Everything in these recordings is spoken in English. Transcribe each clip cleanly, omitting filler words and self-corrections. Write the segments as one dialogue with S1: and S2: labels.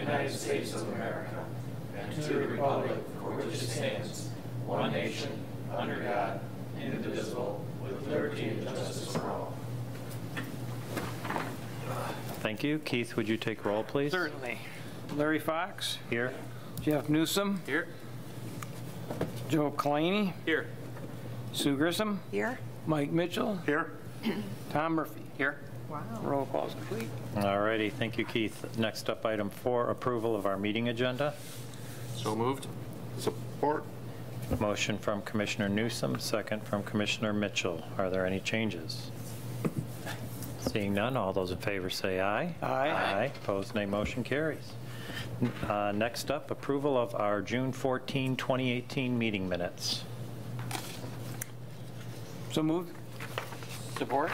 S1: United States of America and to the republic for which it stands, one nation, under God, indivisible, with liberty and justice for all.
S2: Thank you. Keith, would you take roll, please?
S3: Certainly. Larry Fox.
S2: Here.
S3: Jeff Newsom.
S4: Here.
S3: Joe Kalani.
S4: Here.
S3: Sue Grissom.
S5: Here.
S3: Mike Mitchell.
S4: Here.
S3: Tom Murphy.
S4: Here.
S5: Wow.
S3: Roll call is complete.
S2: All righty. Thank you, Keith. Next up, item 4, approval of our meeting agenda.
S4: So moved. Support.
S2: Motion from Commissioner Newsom, second from Commissioner Mitchell. Are there any changes? Seeing none, all those in favor say aye.
S3: Aye.
S2: Aye. Opposed, nay. Motion carries. Next up, approval of our June 14, 2018 meeting minutes.
S3: So moved.
S4: Support.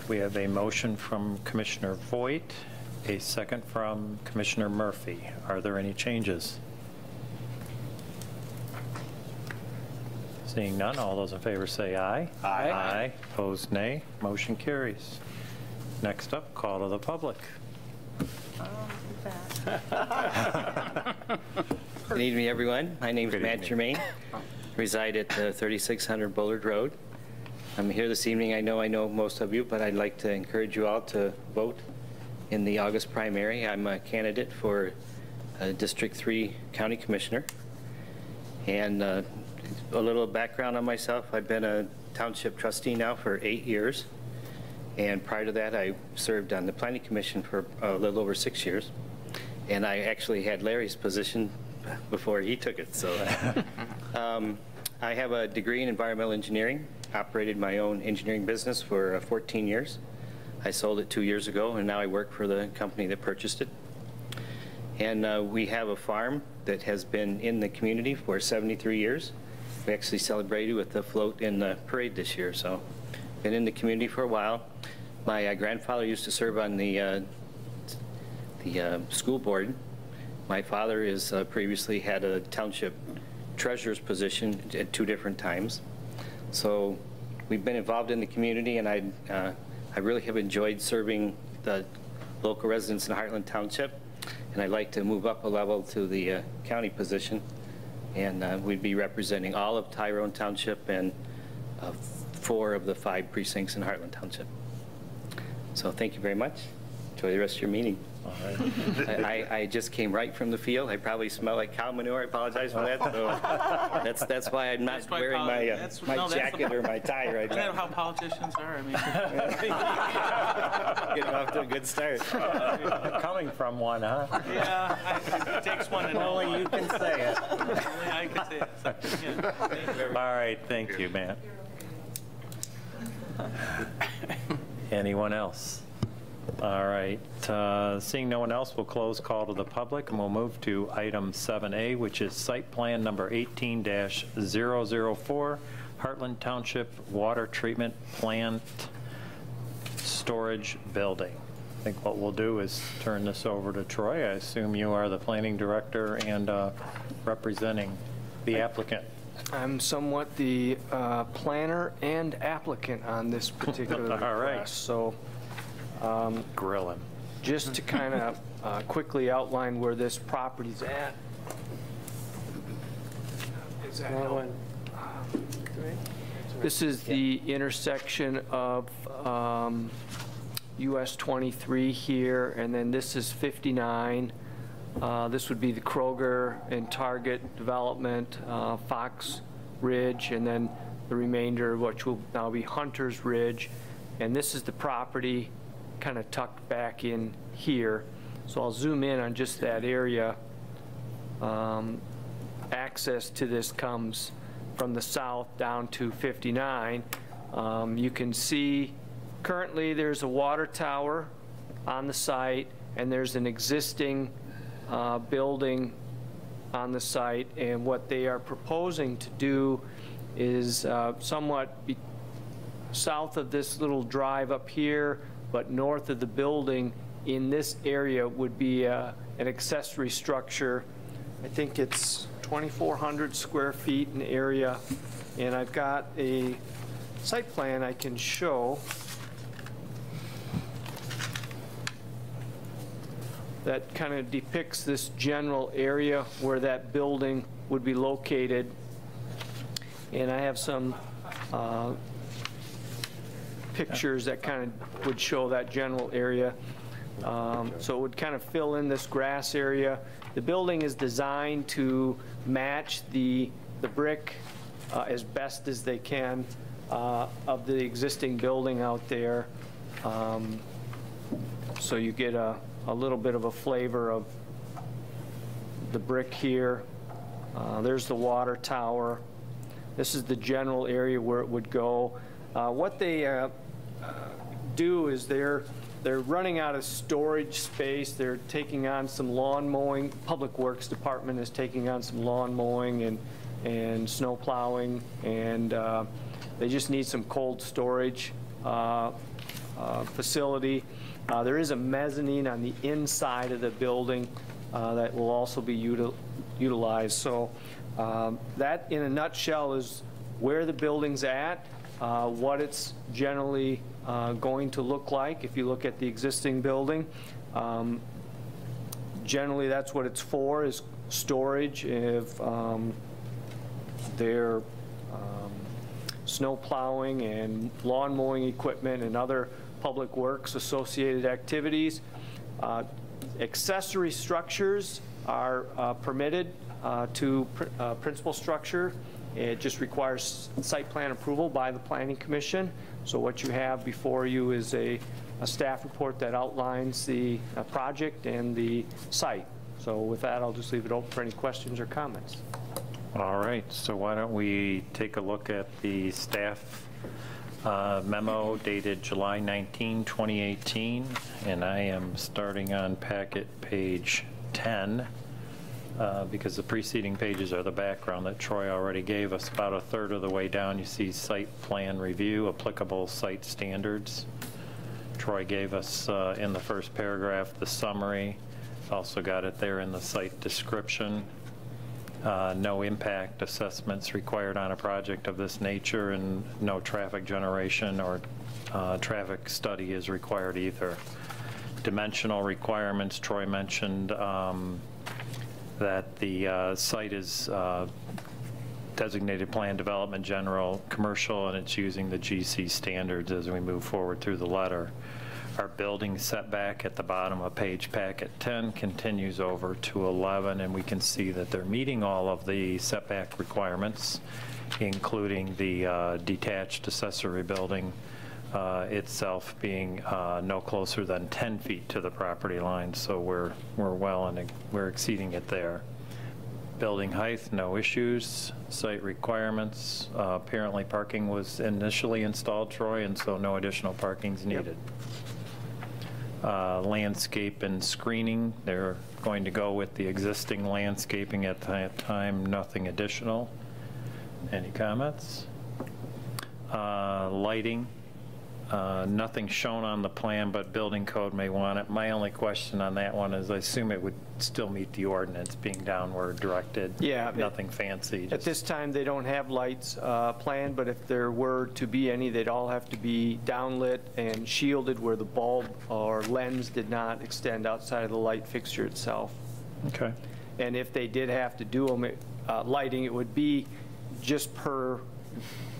S2: We have a motion from Commissioner Voigt, a second from Commissioner Murphy. Are there any changes? Seeing none, all those in favor say aye.
S3: Aye.
S2: Aye. Opposed, nay. Motion carries. Next up, call to the public.
S6: Good evening, everyone. My name is Matt Germain. Reside at 3600 Bullard Road. I'm here this evening. I know most of you, but I'd like to encourage you all to vote in the August primary. I'm a candidate for District 3 County Commissioner. And a little background on myself. I've been a township trustee now for 8 years. And prior to that, I served on the Planning Commission for a little over 6 years. And I actually had Larry's position before he took it. So I have a degree in environmental engineering, operated my own engineering business for 14 years. I sold it 2 years ago, and now I work for the company that purchased it. And we have a farm that has been in the community for 73 years. We actually celebrated with the float in the parade this year, so been in the community for a while. My grandfather used to serve on the school board. My father is previously had a township treasurer's position at 2 different times. So we've been involved in the community, and I really have enjoyed serving the local residents in Hartland Township, and I'd like to move up a level to the county position, and we'd be representing all of Tyrone Township and 4 of the 5 precincts in Hartland Township. So thank you very much. Enjoy the rest of your meeting.
S2: All right.
S6: I just came right from the field. I probably smell like cow manure. I apologize for that. So that's why I'm not wearing my jacket or my tie right now.
S4: Isn't that how politicians are? I mean,
S6: getting off to a good start.
S2: Coming from one, huh?
S4: Yeah, it takes one to know.
S2: Only you can say it.
S4: Only I can say it. Yeah.
S2: All right, thank you, Matt. Anyone else? All right, seeing no one else, we'll close call to the public, and we'll move to item 7A, which is site plan number 18-004, Hartland Township Water Treatment Plant Storage Building. I think what we'll do is turn this over to Troy. I assume you are the planning director and representing the applicant.
S7: I'm somewhat the planner and applicant on this particular request.
S2: All right.
S7: So
S2: grill him.
S7: just to kind of quickly outline where this property's at. Is that help? This is the intersection of US 23 here, and then this is 59. This would be the Kroger and Target development, Fox Ridge, and then the remainder, which will now be Hunter's Ridge. And this is the property kind of tucked back in here. So I'll zoom in on just that area. Access to this comes from the south down to 59. You can see currently there's a water tower on the site, and there's an existing building on the site, and what they are proposing to do is somewhat south of this little drive up here, but north of the building in this area would be an accessory structure. I think it's 2,400 square feet in area, and I've got a site plan I can show. that kind of depicts this general area where that building would be located. And I have some pictures that kind of would show that general area. So it would kind of fill in this grass area. The building is designed to match the brick as best as they can of the existing building out there. So you get a little bit of a flavor of the brick here. There's the water tower. This is the general area where it would go. What they do is they're running out of storage space. They're taking on some lawn mowing. Public Works Department is taking on some lawn mowing and snow plowing, and they just need some cold storage facility. There is a mezzanine on the inside of the building that will also be utilized. So that, in a nutshell, is where the building's at, what it's generally going to look like. If you look at the existing building, generally that's what it's for, is storage of their snow plowing and lawn mowing equipment and other public works associated activities. Accessory structures are permitted to principal structure. It just requires site plan approval by the Planning Commission. So what you have before you is a staff report that outlines the project and the site. So with that, I'll just leave it open for any questions or comments.
S2: All right, so why don't we take a look at the staff memo dated July 19, 2018, and I am starting on packet page 10 because the preceding pages are the background that Troy already gave us. About a third of the way down, you see site plan review, applicable site standards. Troy gave us in the first paragraph the summary. Also got it there in the site description. No impact assessments required on a project of this nature, and no traffic generation or traffic study is required either. Dimensional requirements, Troy mentioned that the site is designated plan development general commercial, and it's using the GC standards as we move forward through the letter. Our building setback at the bottom of page packet 10 continues over to 11, and we can see that they're meeting all of the setback requirements, including the detached accessory building itself being no closer than 10 feet to the property line. So we're well and we're exceeding it there. Building height, no issues. Site requirements, apparently parking was initially installed, Troy, and so no additional parking's needed. Yep. Landscape and screening, they're going to go with the existing landscaping at that time, nothing additional. Any comments? Lighting, nothing shown on the plan, but building code may want it. My only question on that one is I assume it would still meet the ordinance, being downward directed. Yeah. Nothing fancy.
S7: At this time, they don't have lights planned, but if there were to be any, they'd all have to be downlit and shielded where the bulb or lens did not extend outside of the light fixture itself.
S2: Okay.
S7: And if they did have to do them, lighting, it would be just per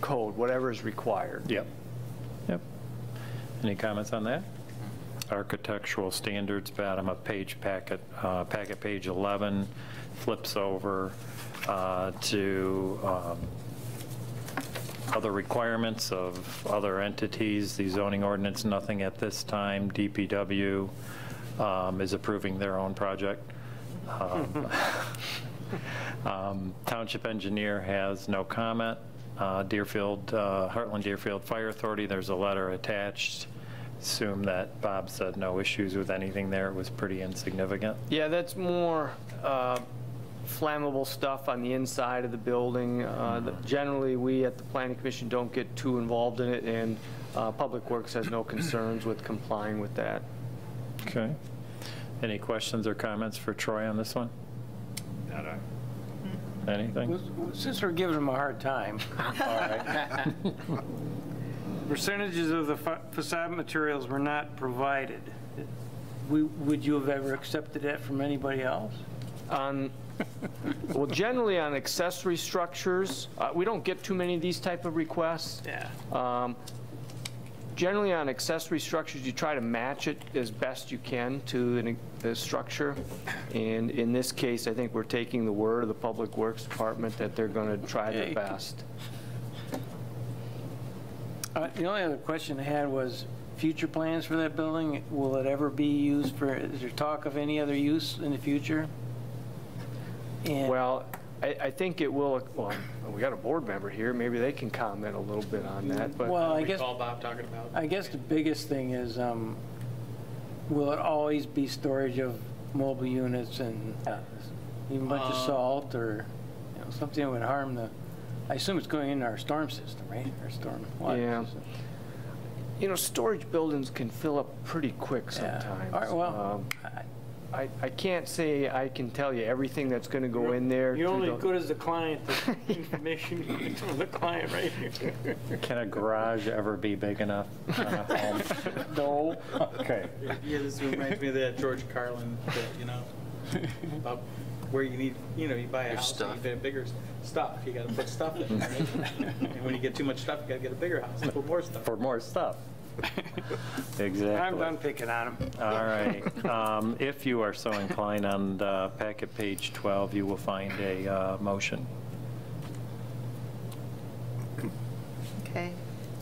S7: code, whatever is required.
S2: Yep. Yep. Any comments on that? Architectural standards, bottom of page packet page 11, flips over to other requirements of other entities. The zoning ordinance, nothing at this time. DPW is approving their own project. Township engineer has no comment. Hartland Deerfield Fire Authority, there's a letter attached. Assume that Bob said no issues with anything there. It was pretty insignificant. Yeah, that's more flammable stuff on the inside of the building. Generally, we at the Planning Commission don't get too involved in it, and Public Works has no concerns with complying with that. Okay. Any questions or comments for Troy on this one?
S3: Not I.
S2: Anything?
S3: Since we're giving them a hard time. All right. Percentages of the facade materials were not provided. would you have ever accepted that from anybody else?
S7: Well, generally on accessory structures, we don't get too many of these type of requests.
S3: Yeah.
S7: Generally on accessory structures, you try to match it as best you can to the structure. And in this case, I think we're taking the word of the Public Works Department that they're going to try their best.
S3: The only other question I had was future plans for that building. Will it ever be used for, is there talk of any other use in the future? And
S7: Well, I think it will, well, we got a board member here, maybe they can comment a little bit on that, but.
S3: Well, I guess,
S4: Recall Bob talking about.
S3: I guess the biggest thing is, will it always be storage of mobile units and even a bunch of salt or, something that would harm the, I assume it's going into our storm system, right? Our storm water
S7: Yeah.
S3: system.
S7: Storage buildings can fill up pretty quick
S3: Yeah.
S7: sometimes.
S3: All right, well,
S7: I can't say I can tell you everything that's going to go in there.
S3: You're
S7: to
S3: only
S7: the-
S3: good as the client, the information you get from the client right here.
S2: Can a garage ever be big enough on a home?
S3: No.
S2: Okay.
S4: Yeah, this reminds me of that George Carlin bit, about where you need, you buy a house, and you get bigger stuff. You got to put stuff in, right? And when you get too much stuff, you got to get a bigger house and put more stuff.
S2: For more stuff. Exactly.
S3: I'm done picking on him.
S2: All right. If you are so inclined, on the packet page 12, you will find a motion.
S5: Okay.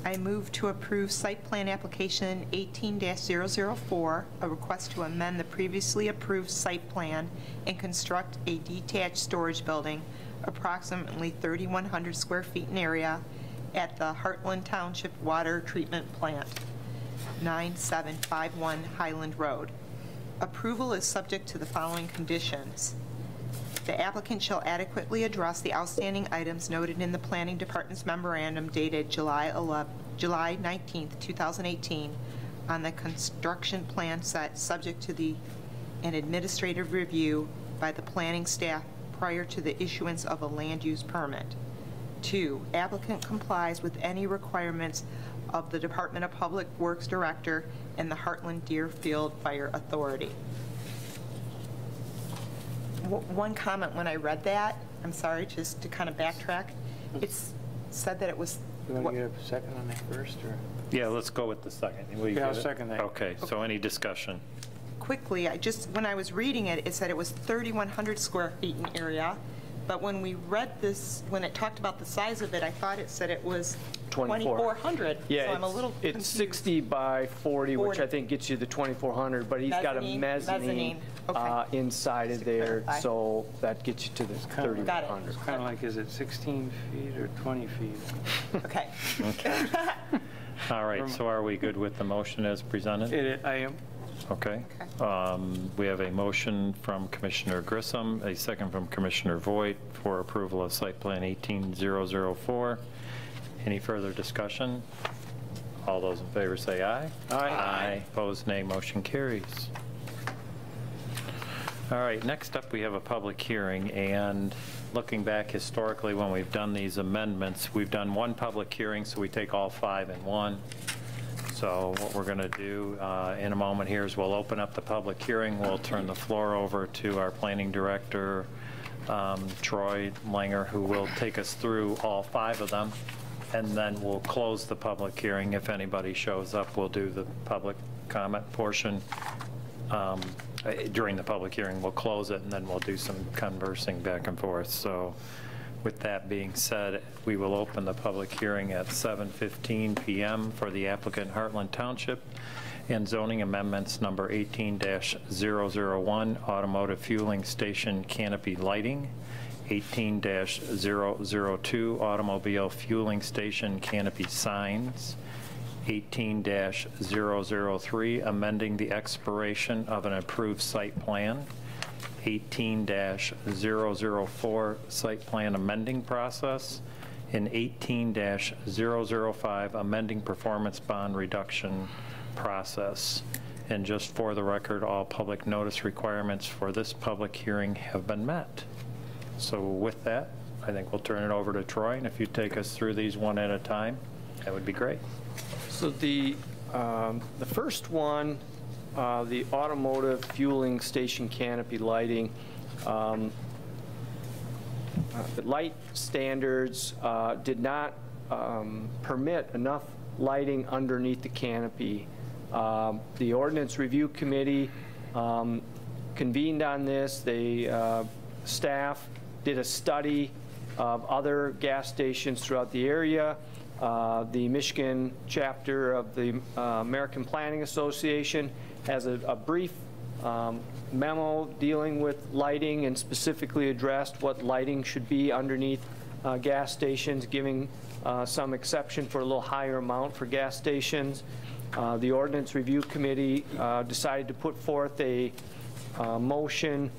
S5: I move to approve site plan application 18-004, a request to amend the previously approved site plan and construct a detached storage building approximately 3,100 square feet in area at the Hartland Township Water Treatment Plant, 9751 Highland Road. Approval is subject to the following conditions. The applicant shall adequately address the outstanding items noted in the Planning Department's memorandum dated July 19th, 2018, on the construction plan set subject to an administrative review by the planning staff prior to the issuance of a land use permit. 2, applicant complies with any requirements of the Department of Public Works Director and the Hartland Deerfield Fire Authority. One comment when I read that, I'm sorry, just to kind of backtrack, it said that it was...
S3: You want to get a second on that first, or?
S2: Yeah, let's go with the second. Will you
S3: Yeah, I'll
S2: get it?
S3: second that.
S2: Okay, so any discussion?
S5: Quickly, when I was reading it, it said it was 3,100 square feet in area, but when we read this, when it talked about the size of it, I thought it said it was 2,400.
S7: Yeah,
S5: So I'm a little
S7: it's
S5: confused.
S7: 60 by 40, which
S5: 40.
S7: I think gets you the 2,400, but he's got a mezzanine
S5: Okay.
S7: inside of
S5: Just to
S7: there,
S5: clarify.
S7: so that gets you to the
S3: kind of-
S5: Got it.
S7: 3,100.
S3: It's kind of like, is it 16 feet or 20 feet?
S5: Okay.
S2: Okay. All right, so are we good with the motion as presented?
S3: I am.
S2: Okay.
S5: Okay.
S2: We have a motion from Commissioner Grissom, a second from Commissioner Voigt for approval of site plan 18004. Any further discussion? All those in favor say aye. Aye. Opposed, nay. Motion carries. All right, next up, we have a public hearing, and looking back historically when we've done these amendments, we've done one public hearing, so we take all 5 in one. So what we're going to do in a moment here is we'll open up the public hearing. We'll turn the floor over to our planning director, Troy Langer, who will take us through all 5 of them. And then we'll close the public hearing. If anybody shows up, we'll do the public comment portion. During the public hearing, we'll close it, and then we'll do some conversing back and forth. So with that being said, we will open the public hearing at 7:15 p.m. for the applicant Hartland Township and zoning amendments number 18-001, automotive fueling station canopy lighting, 18-002, automobile fueling station canopy signs, 18-003, amending the expiration of an approved site plan, 18-004, site plan amending process, and 18-005, amending performance bond reduction process. And just for the record, all public notice requirements for this public hearing have been met. So with that, I think we'll turn it over to Troy, and if you take us through these one at a time, that would be great.
S7: So the first one the automotive fueling station canopy lighting. The light standards did not permit enough lighting underneath the canopy. The Ordinance Review Committee convened on this. Staff did a study of other gas stations throughout the area. The Michigan chapter of the American Planning Association has a brief memo dealing with lighting and specifically addressed what lighting should be underneath gas stations, giving some exception for a little higher amount for gas stations. The Ordinance Review Committee decided to put forth a motion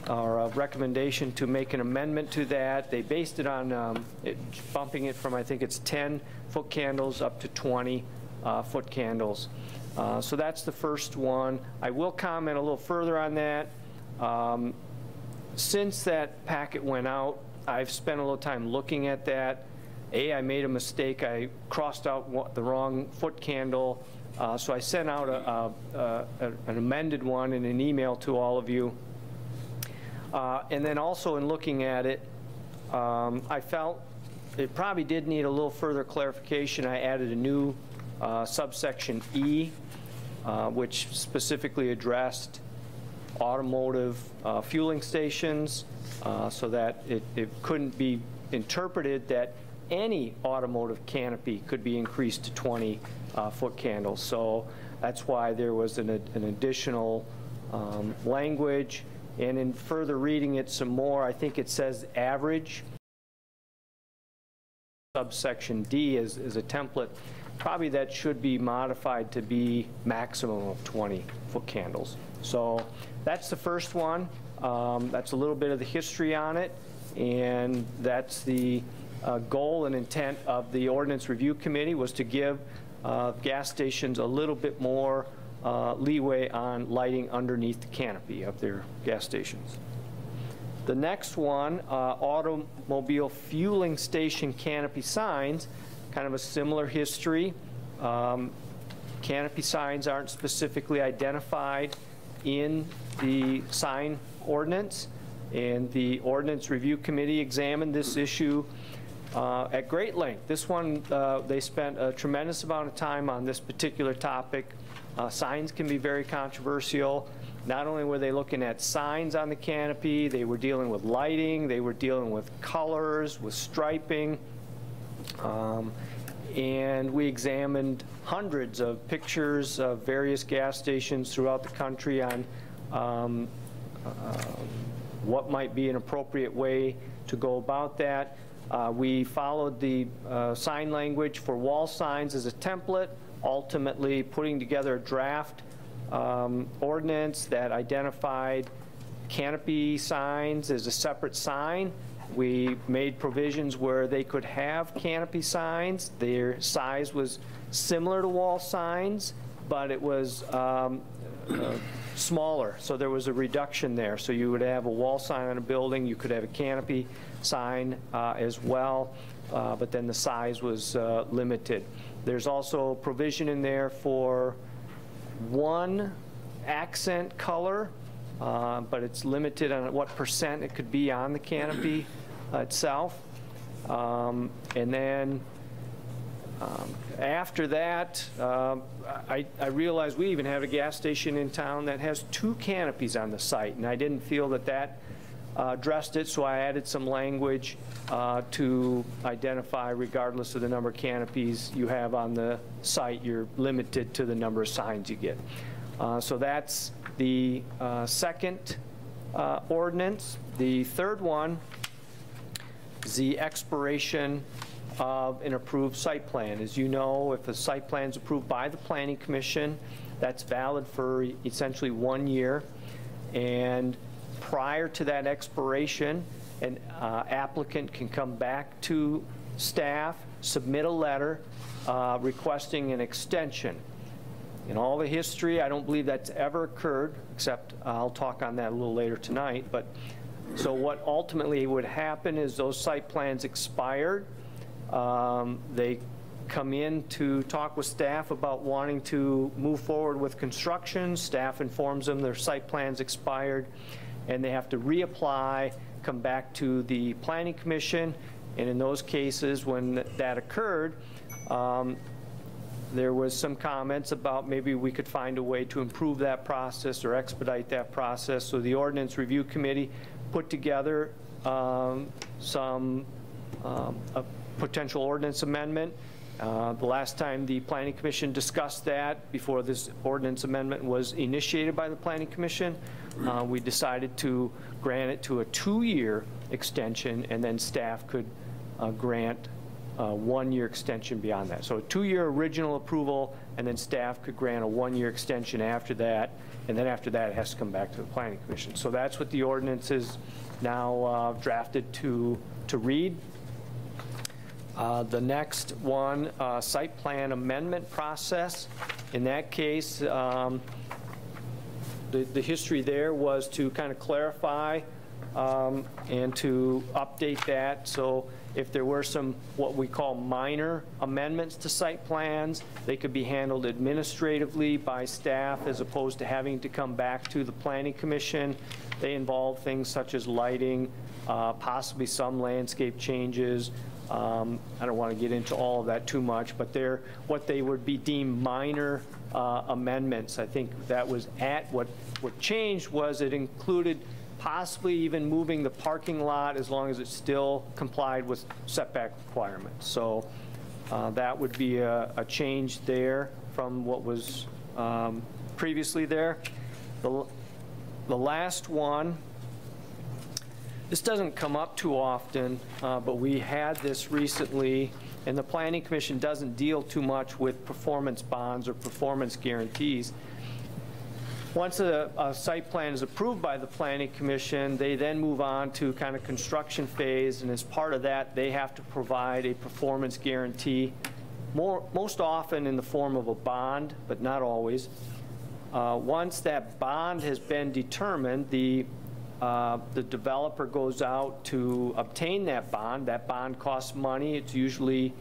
S7: or a recommendation to make an amendment to that. They based it on bumping it from, I think it's 10-foot candles up to 20-foot candles. So that's the first one. I will comment a little further on that. Since that packet went out, I've spent a little time looking at that. I made a mistake. I crossed out the wrong foot candle. So I sent out an amended one in an email to all of you. And then also in looking at it, I felt it probably did need a little further clarification. I added a new subsection E, which specifically addressed automotive fueling stations, so that it couldn't be interpreted that any automotive canopy could be increased to 20-foot candles. So that's why there was an additional language. And in further reading it some more, I think it says average. Subsection D is a template. Probably that should be modified to be maximum of 20-foot candles. So that's the first one. That's a little bit of the history on it. And that's the goal and intent of the Ordinance Review Committee, was to give gas stations a little bit more leeway on lighting underneath the canopy of their gas stations. The next one, automobile fueling station canopy signs, kind of a similar history. Canopy signs aren't specifically identified in the sign ordinance, and the Ordinance Review Committee examined this issue at great length. This one, they spent a tremendous amount of time on this particular topic. Signs can be very controversial. Not only were they looking at signs on the canopy, they were dealing with lighting, they were dealing with colors, with striping. And we examined hundreds of pictures of various gas stations throughout the country on what might be an appropriate way to go about that. We followed the sign language for wall signs as a template, ultimately putting together a draft ordinance that identified canopy signs as a separate sign. We made provisions where they could have canopy signs. Their size was similar to wall signs, but it was smaller, so there was a reduction there. So you would have a wall sign on a building, you could have a canopy sign as well, but then the size was limited. There's also provision in there for one accent color, but it's limited on what percent it could be on the canopy itself. And then after that, I realized we even have a gas station in town that has 2 canopies on the site, and I didn't feel that addressed it, so I added some language to identify, regardless of the number of canopies you have on the site, you're limited to the number of signs you get. So that's the second ordinance. The third one is the expiration of an approved site plan. As you know, if a site plan is approved by the Planning Commission, that's valid for essentially 1 year. And prior to that expiration, an applicant can come back to staff, submit a letter requesting an extension. In all the history, I don't believe that's ever occurred, except I'll talk on that a little later tonight. But so what ultimately would happen is those site plans expired. They come in to talk with staff about wanting to move forward with construction. Staff informs them their site plan's expired, and they have to reapply, come back to the Planning Commission. And in those cases, when that occurred, there was some comments about maybe we could find a way to improve that process or expedite that process. So the Ordinance Review Committee put together a potential ordinance amendment. The last time the Planning Commission discussed that, before this ordinance amendment was initiated by the Planning Commission, we decided to grant it to a 2-year extension, and then staff could grant a 1-year extension beyond that. So a 2-year original approval, and then staff could grant a 1-year extension after that, and then after that it has to come back to the Planning Commission. So that's what the ordinance is now drafted to read. The next one, site plan amendment process. In that case, the history there was to kind of clarify and to update that. So if there were some what we call minor amendments to site plans, they could be handled administratively by staff as opposed to having to come back to the Planning Commission. They involve things such as lighting, possibly some landscape changes. I don't want to get into all of that too much, but they're what they would be deemed minor amendments. I think that was what changed was it included possibly even moving the parking lot as long as it still complied with setback requirements. So that would be a change there from what was previously there. The last one, this doesn't come up too often, but we had this recently, and the Planning Commission doesn't deal too much with performance bonds or performance guarantees. Once a site plan is approved by the Planning Commission, they then move on to kind of construction phase, and as part of that, they have to provide a performance guarantee, most often in the form of a bond, but not always. Once that bond has been determined, the developer goes out to obtain that bond. That bond costs money. It's usually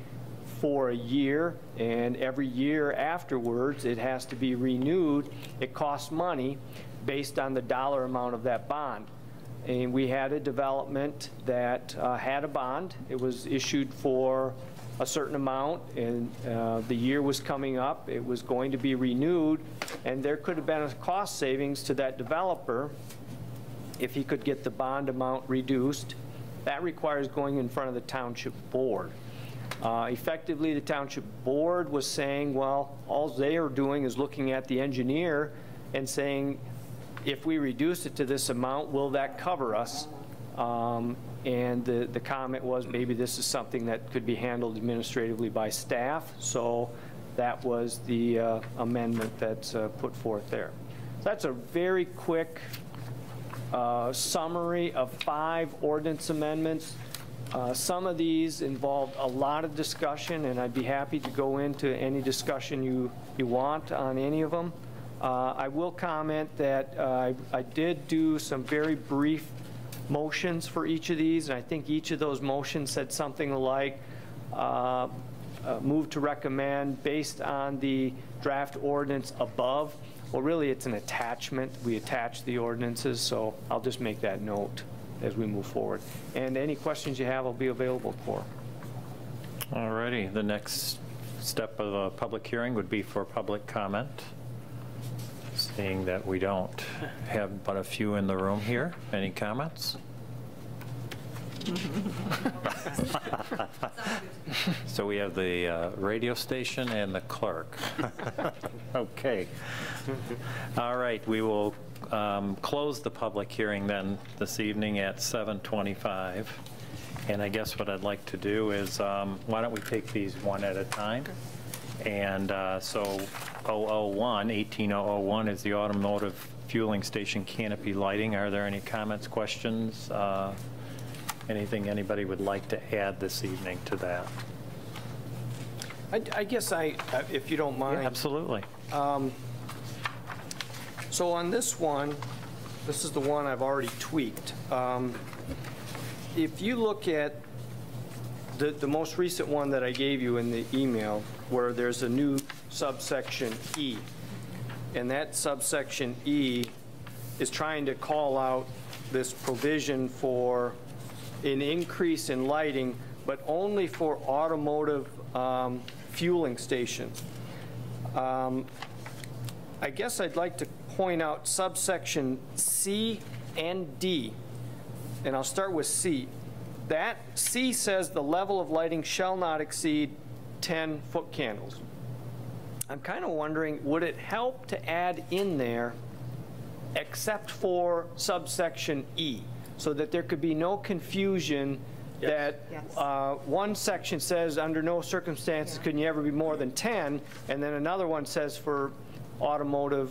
S7: for a year, and every year afterwards it has to be renewed. It costs money based on the dollar amount of that bond. And we had a development that had a bond. It was issued for a certain amount, and the year was coming up. It was going to be renewed, and there could have been a cost savings to that developer if he could get the bond amount reduced. That requires going in front of the township board. Effectively, the township board was saying, well, all they are doing is looking at the engineer and saying, if we reduce it to this amount, will that cover us? And the comment was maybe this is something that could be handled administratively by staff. So that was the amendment that's put forth there. So that's a very quick summary of 5 ordinance amendments. Some of these involved a lot of discussion, and I'd be happy to go into any discussion you want on any of them. I will comment that I did do some very brief motions for each of these, and I think each of those motions said something like move to recommend based on the draft ordinance above. Well, really, it's an attachment. We attach the ordinances, so I'll just make that note as we move forward. And any questions you have, I'll be available for.
S2: All righty. The next step of a public hearing would be for public comment. Seeing that we don't have but a few in the room here. Any comments? So we have the radio station and the clerk. Okay. All right, we will close the public hearing then this evening at 7:25. And I guess what I'd like to do is, why don't we take these one at a time? And so 18,001 is the automotive fueling station canopy lighting. Are there any comments, questions? Anything anybody would like to add this evening to that?
S7: I guess if you don't mind.
S2: Yeah, absolutely.
S7: So on this one, this is the one I've already tweaked. If you look at the most recent one that I gave you in the email, where there's a new subsection E. And that subsection E is trying to call out this provision for an increase in lighting, but only for automotive fueling stations. I guess I'd like to point out subsection C and D, and I'll start with C. That C says the level of lighting shall not exceed 10 foot candles. I'm kind of wondering, would it help to add in there except for subsection E, so that there could be no confusion that one section says under no circumstances can you ever be more than 10, and then another one says for automotive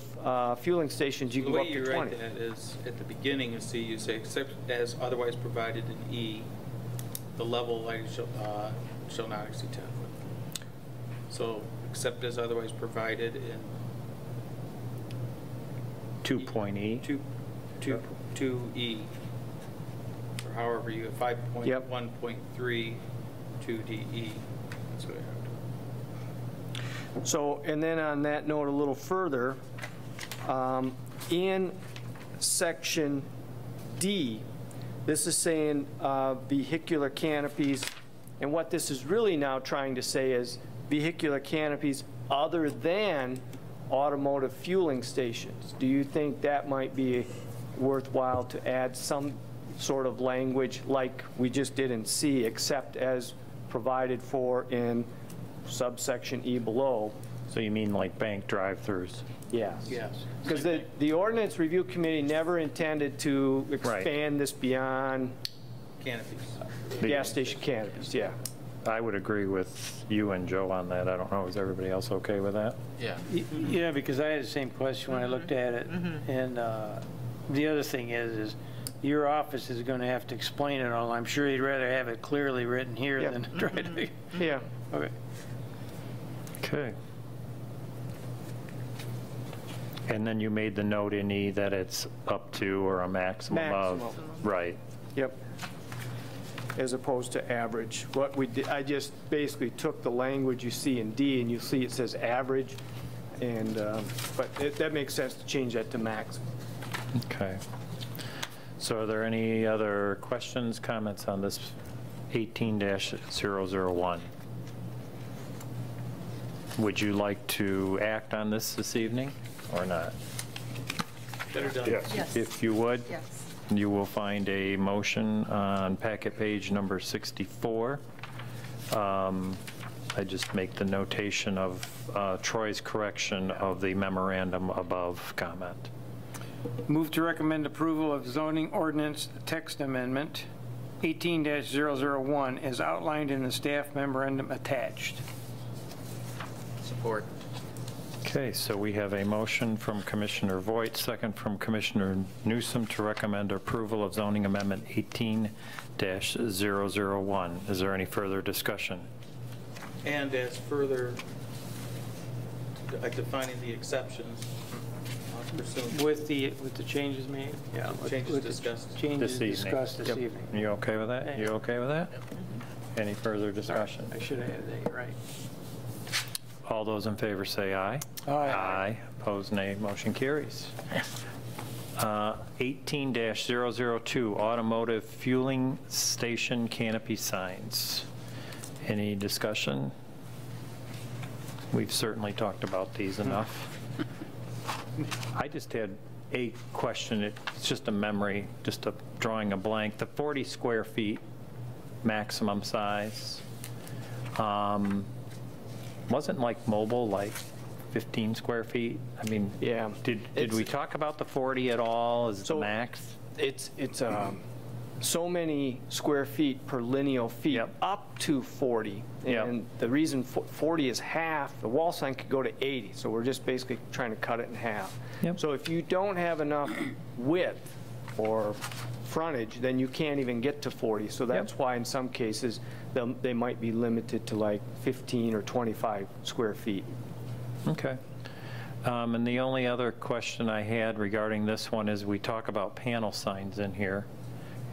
S7: fueling stations you can go up to 20.
S4: The way you write that is at the beginning of C, you say except as otherwise provided in E, the level of lighting shall not exceed 10 foot. So except as otherwise provided in
S2: 2.E.
S4: 2E, or however you have 5.1.3 2DE. That's what I have.
S7: So, and then on that note a little further, in section D, this is saying vehicular canopies, and what this is really now trying to say is vehicular canopies other than automotive fueling stations. Do you think that might be worthwhile to add some sort of language like we just did in C, except as provided for in subsection E below?
S2: So you mean like bank drive-throughs?
S7: Yes.
S4: Yes.
S7: Because the Ordinance Review Committee never intended to expand this beyond
S4: Canopies.
S7: gas station canopies, yeah.
S2: I would agree with you and Joe on that. I don't know, is everybody else okay with that?
S1: Yeah.
S3: Yeah, because I had the same question when I looked at it. And the other thing is your office is going to have to explain it all. I'm sure you'd rather have it clearly written here
S7: Yep.
S3: than try to.
S7: Yeah.
S3: Okay.
S2: Okay. And then you made the note in E that it's up to or a maximum of.
S7: Maximum.
S2: Right.
S7: Yep. As opposed to average. What we did, I just basically took the language you see in D, and you see it says average, and but that makes sense to change that to max.
S2: Okay. So are there any other questions, comments on this 18-001? Would you like to act on this evening or not?
S4: Better done.
S5: Yes.
S2: If you would.
S5: Yes.
S2: You will find a motion on packet page number 64. I just make the notation of Troy's correction of the memorandum above comment.
S3: Move to recommend approval of zoning ordinance text amendment 18-001 as outlined in the staff memorandum attached.
S1: Support.
S2: Okay, so we have a motion from Commissioner Voigt, second from Commissioner Newsom to recommend approval of zoning amendment 18-001. Is there any further discussion?
S4: And as further defining the exceptions pursuant
S3: With the changes made? Yeah.
S4: changes discussed.
S3: Changes
S2: This evening.
S3: discussed this
S2: Yep.
S3: evening.
S2: You okay with that?
S3: Yeah.
S2: You okay with that? Any further discussion?
S3: I should have had that, you're right.
S2: All those in favor say aye.
S3: Aye.
S2: Aye. Opposed, nay. Motion carries. 18-002, automotive fueling station canopy signs. Any discussion? We've certainly talked about these enough. I just had a question. It's just a memory, just drawing a blank. The 40 square feet maximum size. Wasn't like mobile like 15 square feet? I mean,
S7: Yeah.
S2: did we talk about the 40 at all as the
S7: So-
S2: max?
S7: It's so many square feet per lineal feet,
S2: Yep.
S7: up to 40.
S2: Yep.
S7: And the reason 40 is half, the wall sign could go to 80, so we're just basically trying to cut it in half.
S2: Yep.
S7: So if you don't have enough width or frontage, then you can't even get to 40. So that's why in some cases, they might be limited to like 15 or 25 square feet.
S2: Okay. And the only other question I had regarding this one is we talk about panel signs in here.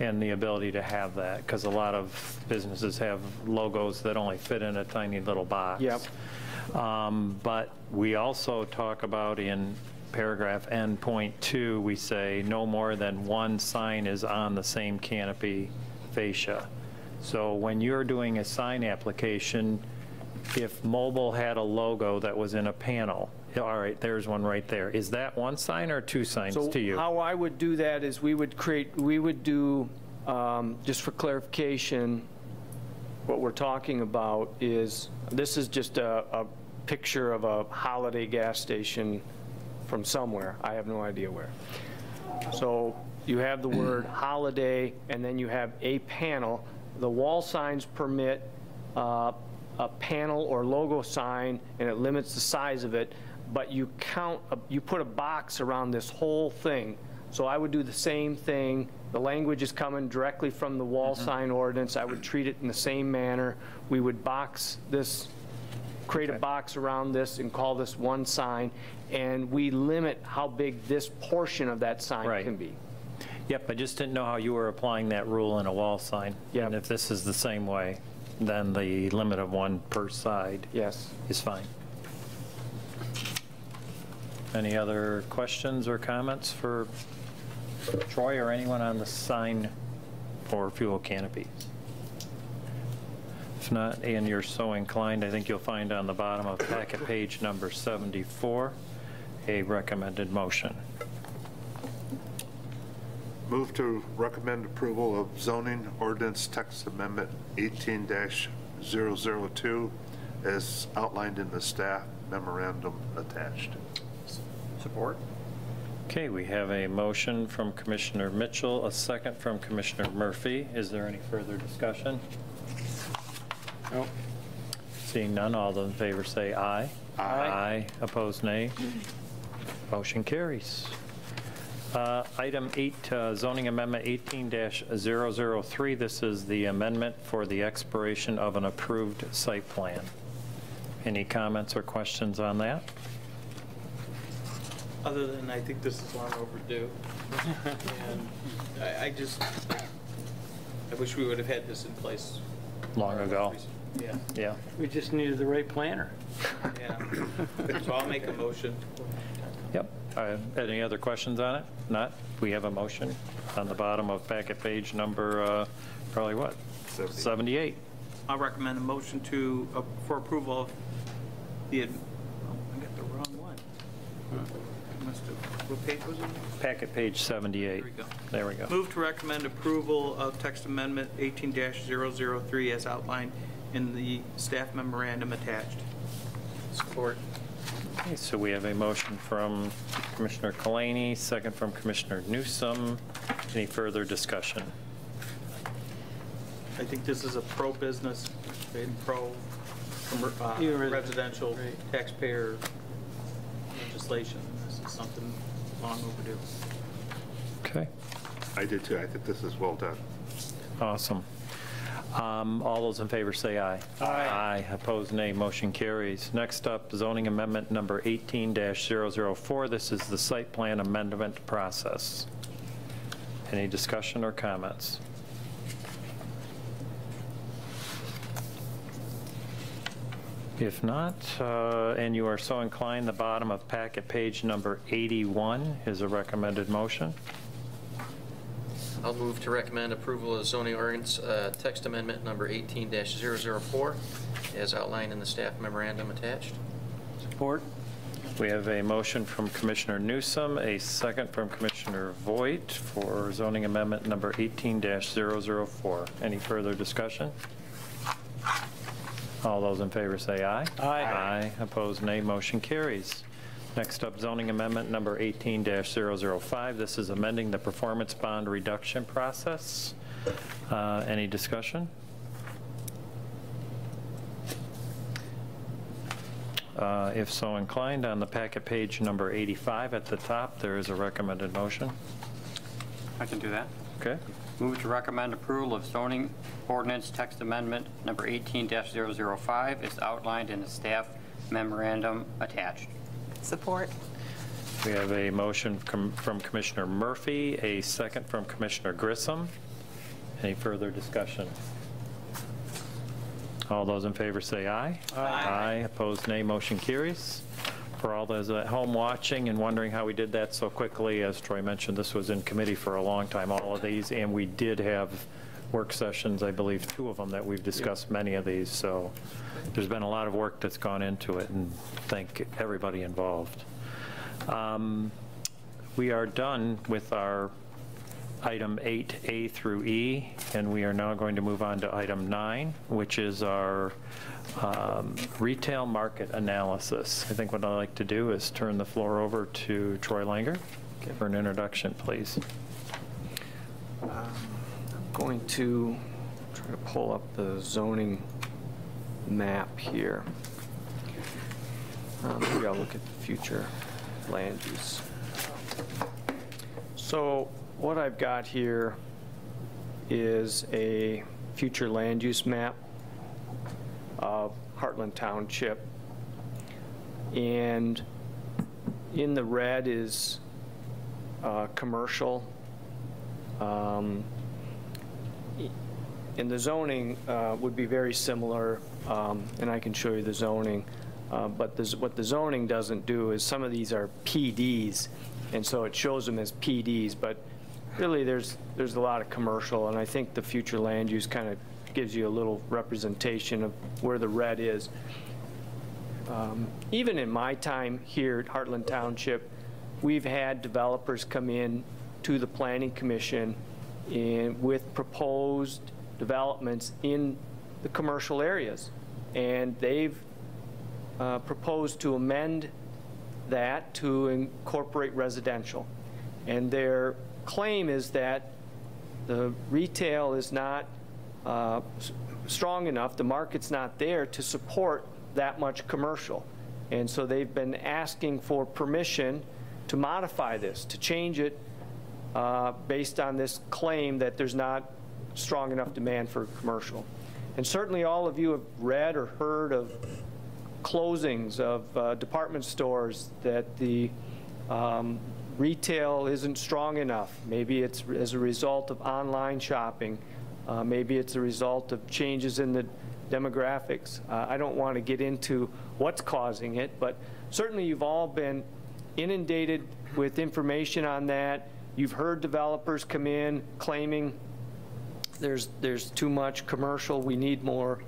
S2: and the ability to have that, because a lot of businesses have logos that only fit in a tiny little box.
S7: Yep.
S2: But we also talk about in paragraph N point 2, we say no more than one sign is on the same canopy fascia. So when you're doing a sign application, if mobile had a logo that was in a panel, all right, there's one right there. Is that one sign or two signs to you?
S7: So how I would do that is we would do, just for clarification, what we're talking about is, this is just a picture of a Holiday gas station from somewhere. I have no idea where. So you have the word Holiday, and then you have a panel. The wall signs permit a panel or logo sign, and it limits the size of it, but you put a box around this whole thing. So I would do the same thing. The language is coming directly from the wall sign ordinance. I would treat it in the same manner. We would box this, create a box around this and call this one sign, and we limit how big this portion of that sign can be.
S2: Yep, I just didn't know how you were applying that rule in a wall sign.
S7: Yep.
S2: And if this is the same way, then the limit of one per side is fine. Any other questions or comments for Troy or anyone on the sign for fuel canopies? If not, and you're so inclined, I think you'll find on the bottom of packet page number 74 a recommended motion.
S8: Move to recommend approval of zoning ordinance text amendment 18-002 as outlined in the staff memorandum attached.
S9: Support.
S2: Okay, we have a motion from Commissioner Mitchell, a second from Commissioner Murphy. Is there any further discussion?
S3: Nope.
S2: Seeing none, all those in favor say aye. Aye. Opposed, nay. Motion carries. Item 8, zoning amendment 18-003. This is the amendment for the expiration of an approved site plan. Any comments or questions on that?
S4: Other than I think this is long overdue. And I wish we would have had this in place
S2: Long ago.
S4: Yeah.
S2: Yeah.
S3: We just needed the right planner.
S4: Yeah. So I'll make a motion.
S2: Yep. Any other questions on it? Not? We have a motion on the bottom of packet page number, probably what? 78.
S4: I'll recommend a motion for approval of the, I got the wrong one. What page was it?
S2: Packet page 78.
S4: There we go.
S2: There we go.
S4: Move to recommend approval of text amendment 18-003 as outlined in the staff memorandum attached. Support.
S2: Okay, so we have a motion from Commissioner Kalani, second from Commissioner Newsom. Any further discussion?
S4: I think this is a pro-business and pro-residential taxpayer legislation. This is something long overdue.
S2: Okay.
S8: I did too. I think this is well done.
S2: Awesome. All those in favor say aye. Aye. Opposed, nay. Motion carries. Next up, zoning amendment number 18-004. This is the site plan amendment process. Any discussion or comments? If not, and you are so inclined, the bottom of packet page number 81 is a recommended motion.
S9: I'll move to recommend approval of zoning ordinance text amendment number 18-004 as outlined in the staff memorandum attached.
S3: Support.
S2: We have a motion from Commissioner Newsom, a second from Commissioner Voigt for zoning amendment number 18-004. Any further discussion? All those in favor say aye. Aye. Opposed, nay. Motion carries. Next up, zoning amendment number 18-005. This is amending the performance bond reduction process. Any discussion? If so inclined, on the packet page number 85 at the top, there is a recommended motion.
S10: I can do that.
S2: Okay.
S10: Move to recommend approval of zoning ordinance text amendment number 18-005 as outlined in the staff memorandum attached.
S5: Support.
S2: We have a motion from Commissioner Murphy, a second from Commissioner Grissom. Any further discussion? All those in favor say aye. Aye. Opposed, nay. Motion carries. For all those at home watching and wondering how we did that so quickly, as Troy mentioned, this was in committee for a long time, all of these, and we did have work sessions, I believe 2 of them, that we've discussed many of these, so there's been a lot of work that's gone into it, and thank everybody involved. We are done with our item 8A through E, and we are now going to move on to item 9, which is our retail market analysis. I think what I'd like to do is turn the floor over to Troy Langer for an introduction, please.
S7: I'm going to try to pull up the zoning map here. Maybe I'll look at the future land use. So what I've got here is a future land use map of Hartland Township, and in the red is commercial, and the zoning would be very similar, and I can show you the zoning, but what the zoning doesn't do is some of these are PDs, and so it shows them as PDs, but really there's a lot of commercial, and I think the future land use kind of gives you a little representation of where the red is. Even in my time here at Hartland Township, we've had developers come in to the Planning Commission with proposed developments in the commercial areas, and they've proposed to amend that to incorporate residential, and their claim is that the retail is not strong enough, the market's not there to support that much commercial. And so they've been asking for permission to modify this, to change it based on this claim that there's not strong enough demand for commercial. And certainly all of you have read or heard of closings of department stores, that the retail isn't strong enough. Maybe it's as a result of online shopping. Maybe it's a result of changes in the demographics. I don't want to get into what's causing it, but certainly you've all been inundated with information on that. You've heard developers come in claiming there's too much commercial. We need more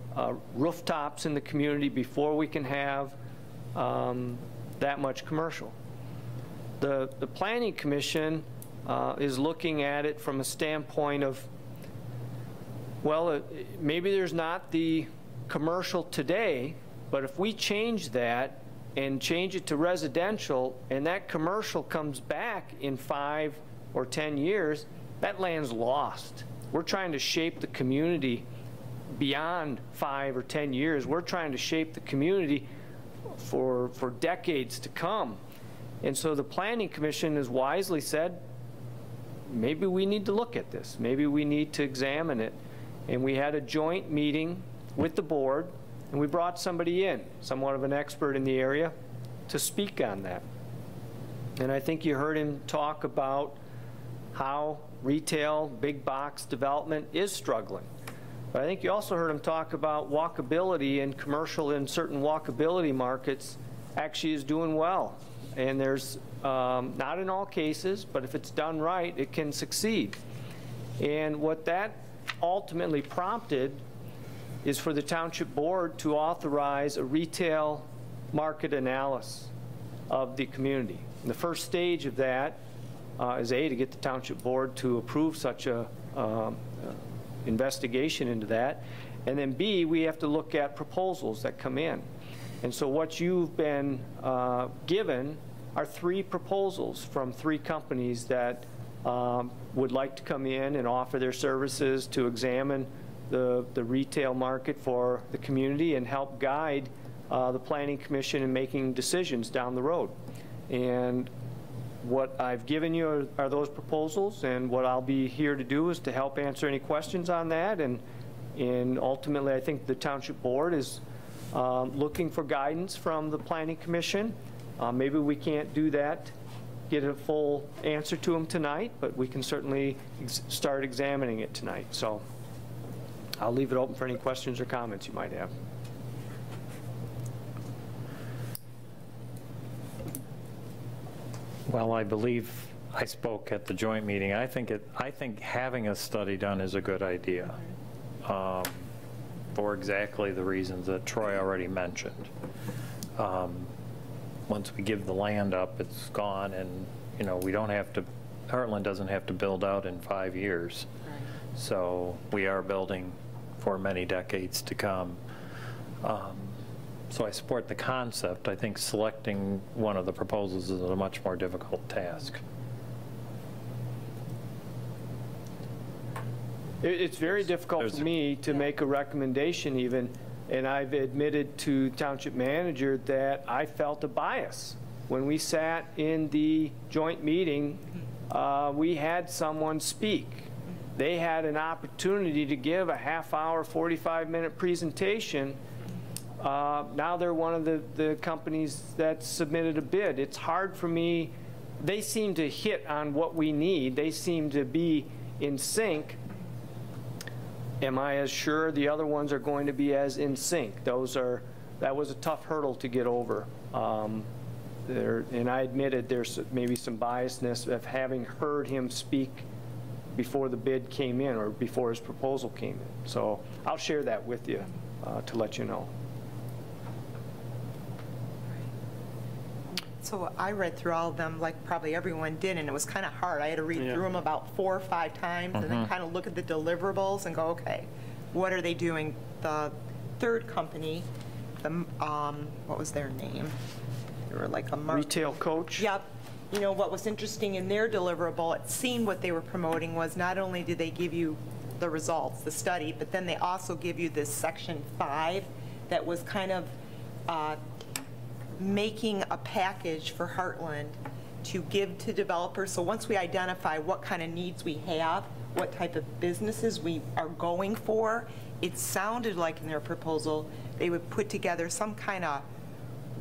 S7: rooftops in the community before we can have that much commercial. The Planning Commission is looking at it from a standpoint of, well, maybe there's not the commercial today, but if we change that and change it to residential, and that commercial comes back in 5 or 10 years, that land's lost. We're trying to shape the community beyond 5 or 10 years. We're trying to shape the community for decades to come. And so the Planning Commission has wisely said, maybe we need to look at this. Maybe we need to examine it. And we had a joint meeting with the board, and we brought somebody in, somewhat of an expert in the area, to speak on that. And I think you heard him talk about how retail, big box development is struggling. But I think you also heard him talk about walkability, and commercial in certain walkability markets actually is doing well. And there's, not in all cases, but if it's done right, it can succeed. And what that ultimately prompted is for the township board to authorize a retail market analysis of the community. And the first stage of that is A, to get the township board to approve such a investigation into that, and then B, we have to look at proposals that come in. And so what you've been given are 3 proposals from 3 companies that would like to come in and offer their services to examine the retail market for the community and help guide the Planning Commission in making decisions down the road. And what I've given you are those proposals, and what I'll be here to do is to help answer any questions on that. And ultimately, I think the Township Board is looking for guidance from the Planning Commission. Maybe we can't do that get a full answer to them tonight, but we can certainly start examining it tonight. So I'll leave it open for any questions or comments you might have.
S2: Well, I believe I spoke at the joint meeting. I think having a study done is a good idea, for exactly the reasons that Troy already mentioned. Once we give the land up, it's gone, and we don't have to. Hartland doesn't have to build out in 5 years, so we are building for many decades to come. So I support the concept. I think selecting one of the proposals is a much more difficult task.
S7: It's very difficult for me to make a recommendation even, and I've admitted to township manager that I felt a bias. When we sat in the joint meeting, we had someone speak. They had an opportunity to give a half-hour, 45-minute presentation. Now they're one of the companies that submitted a bid. It's hard for me. They seem to hit on what we need. They seem to be in sync. Am I as sure the other ones are going to be as in sync? That was a tough hurdle to get over. And I admitted there's maybe some biasness of having heard him speak before the bid came in or before his proposal came in. So I'll share that with you to let you know.
S5: So I read through all of them like probably everyone did, and it was kind of hard. I had to read through them about 4 or 5 times and then kind of look at the deliverables and go, okay, what are they doing? The third company, what was their name? They were like a
S7: Retail Coach?
S5: Yep. What was interesting in their deliverable, it seemed what they were promoting was not only did they give you the results, the study, but then they also give you this section 5 that was kind of making a package for Hartland to give to developers. So once we identify what kind of needs we have, what type of businesses we are going for, it sounded like in their proposal they would put together some kind of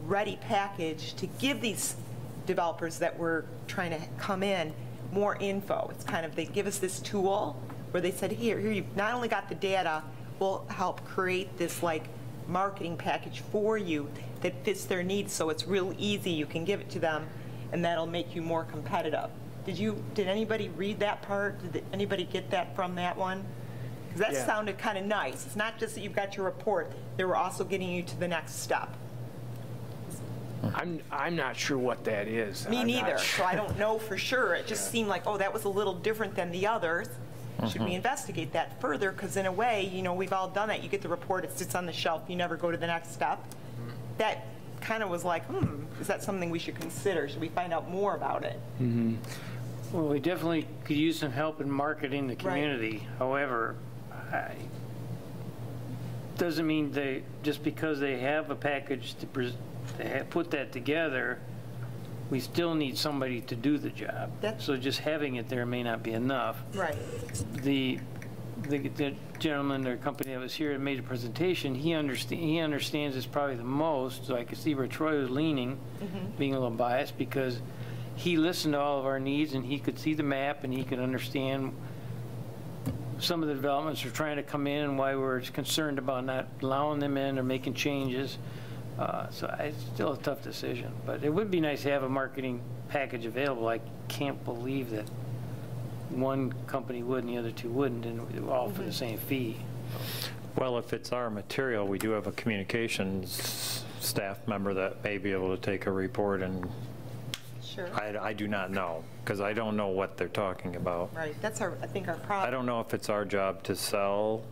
S5: ready package to give these developers that were trying to come in more info. It's kind of, they give us this tool where they said, here you've not only got the data, we'll help create this like marketing package for you that fits their needs, so it's real easy. You can give it to them, and that'll make you more competitive. Did anybody read that part? Did anybody get that from that one? Because that sounded kind of nice. It's not just that you've got your report. They were also getting you to the next step.
S7: I'm not sure what that is.
S5: Me neither, so I don't know for sure. It just seemed like, oh, that was a little different than the others. Should we investigate that further? Because in a way, we've all done that. You get the report, it sits on the shelf, you never go to the next step. That kind of was like, is that something we should consider? Should we find out more about it?
S3: Well, we definitely could use some help in marketing the community. Right. However, doesn't mean just because they have a package to put that together, we still need somebody to do the job. So just having it there may not be enough.
S5: Right.
S3: The gentleman or company that was here and made a presentation, he understands this probably the most, so I could see where Troy was leaning, being a little biased, because he listened to all of our needs and he could see the map and he could understand some of the developments are trying to come in and why we're concerned about not allowing them in or making changes. So it's still a tough decision, but it would be nice to have a marketing package available. I can't believe that one company would and the other two wouldn't, and all for the same fee.
S2: Well, if it's our material, we do have a communications staff member that may be able to take a report, and
S5: sure.
S2: I do not know, because I don't know what they're talking about.
S5: Right, that's I think our problem.
S2: I don't know if it's our job to sell,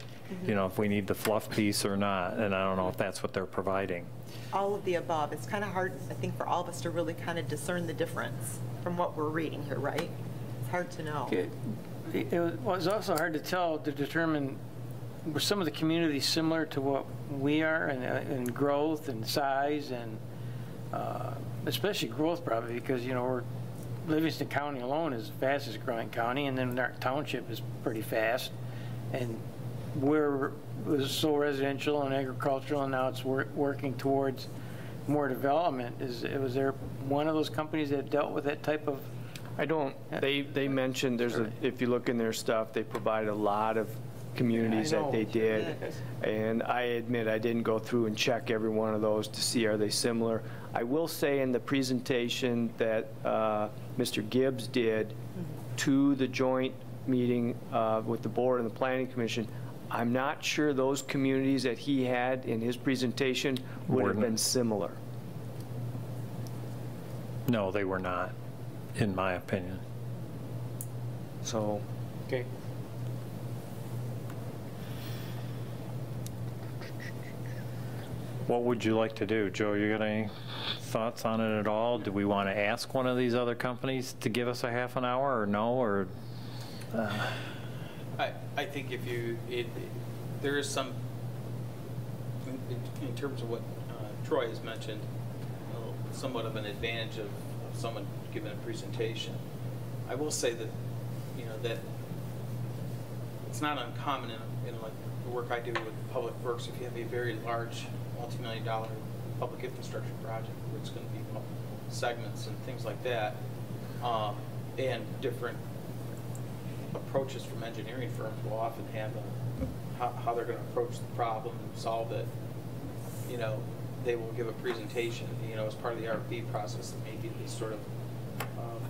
S2: if we need the fluff piece or not, and I don't know if that's what they're providing.
S5: All of the above. It's kind of hard, I think, for all of us to really kind of discern the difference from what we're reading here, right? It's hard to know.
S3: It was also hard to determine, were some of the communities similar to what we are in growth and size, and especially growth probably, because, Livingston County alone is the fastest growing county, and then our township is pretty fast, and it was so residential and agricultural, and now it's working towards more development. Was there one of those companies that dealt with that type of?
S7: I don't, they mentioned there's a, if you look in their stuff, they provide a lot of communities
S3: Yeah, I
S7: that they
S3: know.
S7: did. And I admit, I didn't go through and check every one of those to see are they similar. I will say in the presentation that Mr. Gibbs did to the joint meeting with the board and the planning commission, I'm not sure those communities that he had in his presentation would have been similar.
S2: No, they were not, in my opinion.
S7: So,
S3: Okay.
S2: What would you like to do? Joe, you got any thoughts on it at all? Do we want to ask one of these other companies to give us a half an hour, or no, or?
S4: I think if you, there is some, in terms of what Troy has mentioned, somewhat of an advantage of someone giving a presentation. I will say that, that it's not uncommon in like the work I do with Public Works, if you have a very large multi-million-dollar public infrastructure project where it's going to be segments and things like that, and different approaches from engineering firms will often have how they're going to approach the problem and solve it. They will give a presentation, as part of the RFP process. That may be this sort of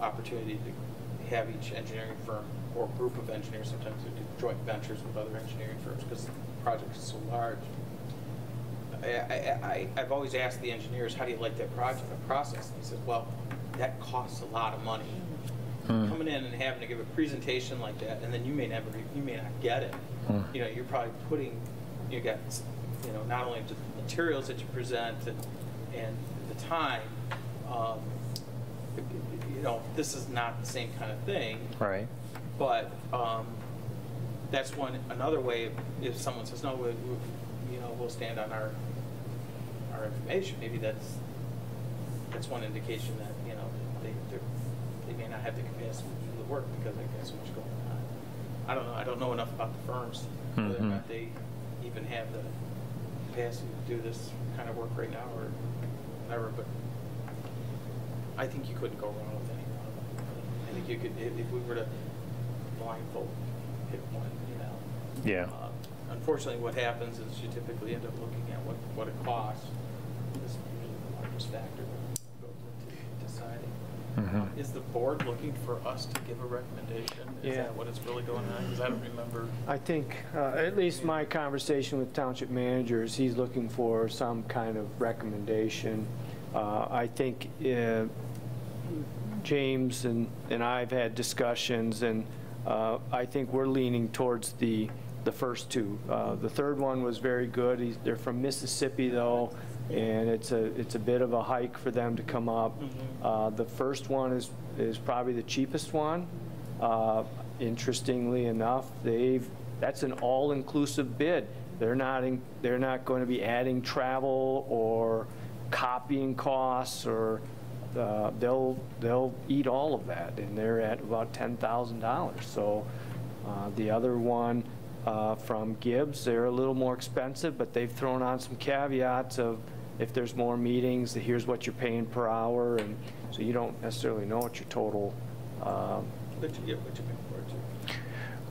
S4: opportunity to have each engineering firm or group of engineers, sometimes we do joint ventures with other engineering firms because the project is so large. I've always asked the engineers, how do you like that project, the process? And he said, well, that costs a lot of money. Coming in and having to give a presentation like that, and then you may not get it. You're probably you got, not only the materials that you present and the time. This is not the same kind of thing.
S2: Right.
S4: But that's another way. If someone says no, we'll stand on our information. Maybe that's one indication that they may not have the capacity to do the work because they've got so much going on. I don't know. I don't know enough about the firms whether or not they even have the capacity to do this kind of work right now or whatever. But I think you couldn't go wrong with any one of them. I think you could, if we were to blindfold pick one,
S2: Yeah.
S4: Unfortunately, what happens is you typically end up looking at what it costs. This is usually the largest factor that goes into deciding. Is the board looking for us to give a recommendation? Is that what is really going on? Because I don't remember.
S7: I think, at least my conversation with township managers, he's looking for some kind of recommendation. I think James and I've had discussions, and I think we're leaning towards the first two. The third one was very good. They're from Mississippi, though, and it's a bit of a hike for them to come up. The first one is probably the cheapest one. Interestingly enough, that's an all-inclusive bid. They're not going to be adding travel or copying costs, or they'll eat all of that, and they're at about $10,000. So the other one from Gibbs, they're a little more expensive, but they've thrown on some caveats of if there's more meetings, here's what you're paying per hour, and so you don't necessarily know what your total.
S4: But you get what you pay for it too.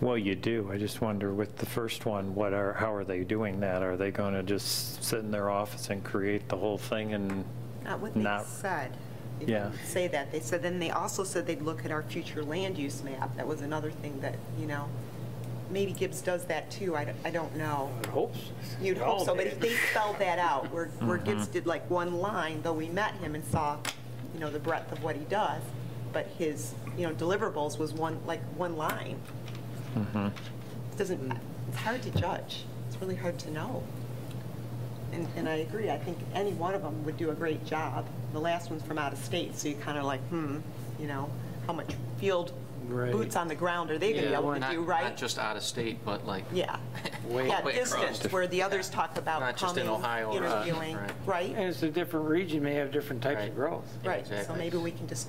S2: Well, you do. I just wonder with the first one, how are they doing that? Are they going to just sit in their office and create the whole thing and
S5: Not what they said. They didn't say that. They said, then they also said they'd look at our future land use map. That was another thing that, maybe Gibbs does that too. I don't know.
S3: I hope so.
S5: You'd hope so, but if they spelled that out, where Gibbs did like one line, though we met him and saw, the breadth of what he does, but his, deliverables was one line. It's hard to judge. It's really hard to know. And I agree. I think any one of them would do a great job. The last one's from out of state, so you kind of like, how much field boots on the ground are they going to be able to do, right?
S9: Not just out of state, but like
S4: way
S5: distance, where the others talk about
S9: not just in Ohio,
S5: interviewing, right?
S3: And it's a different region, may have different types of growth.
S5: Right.
S9: Exactly.
S5: So maybe we can just,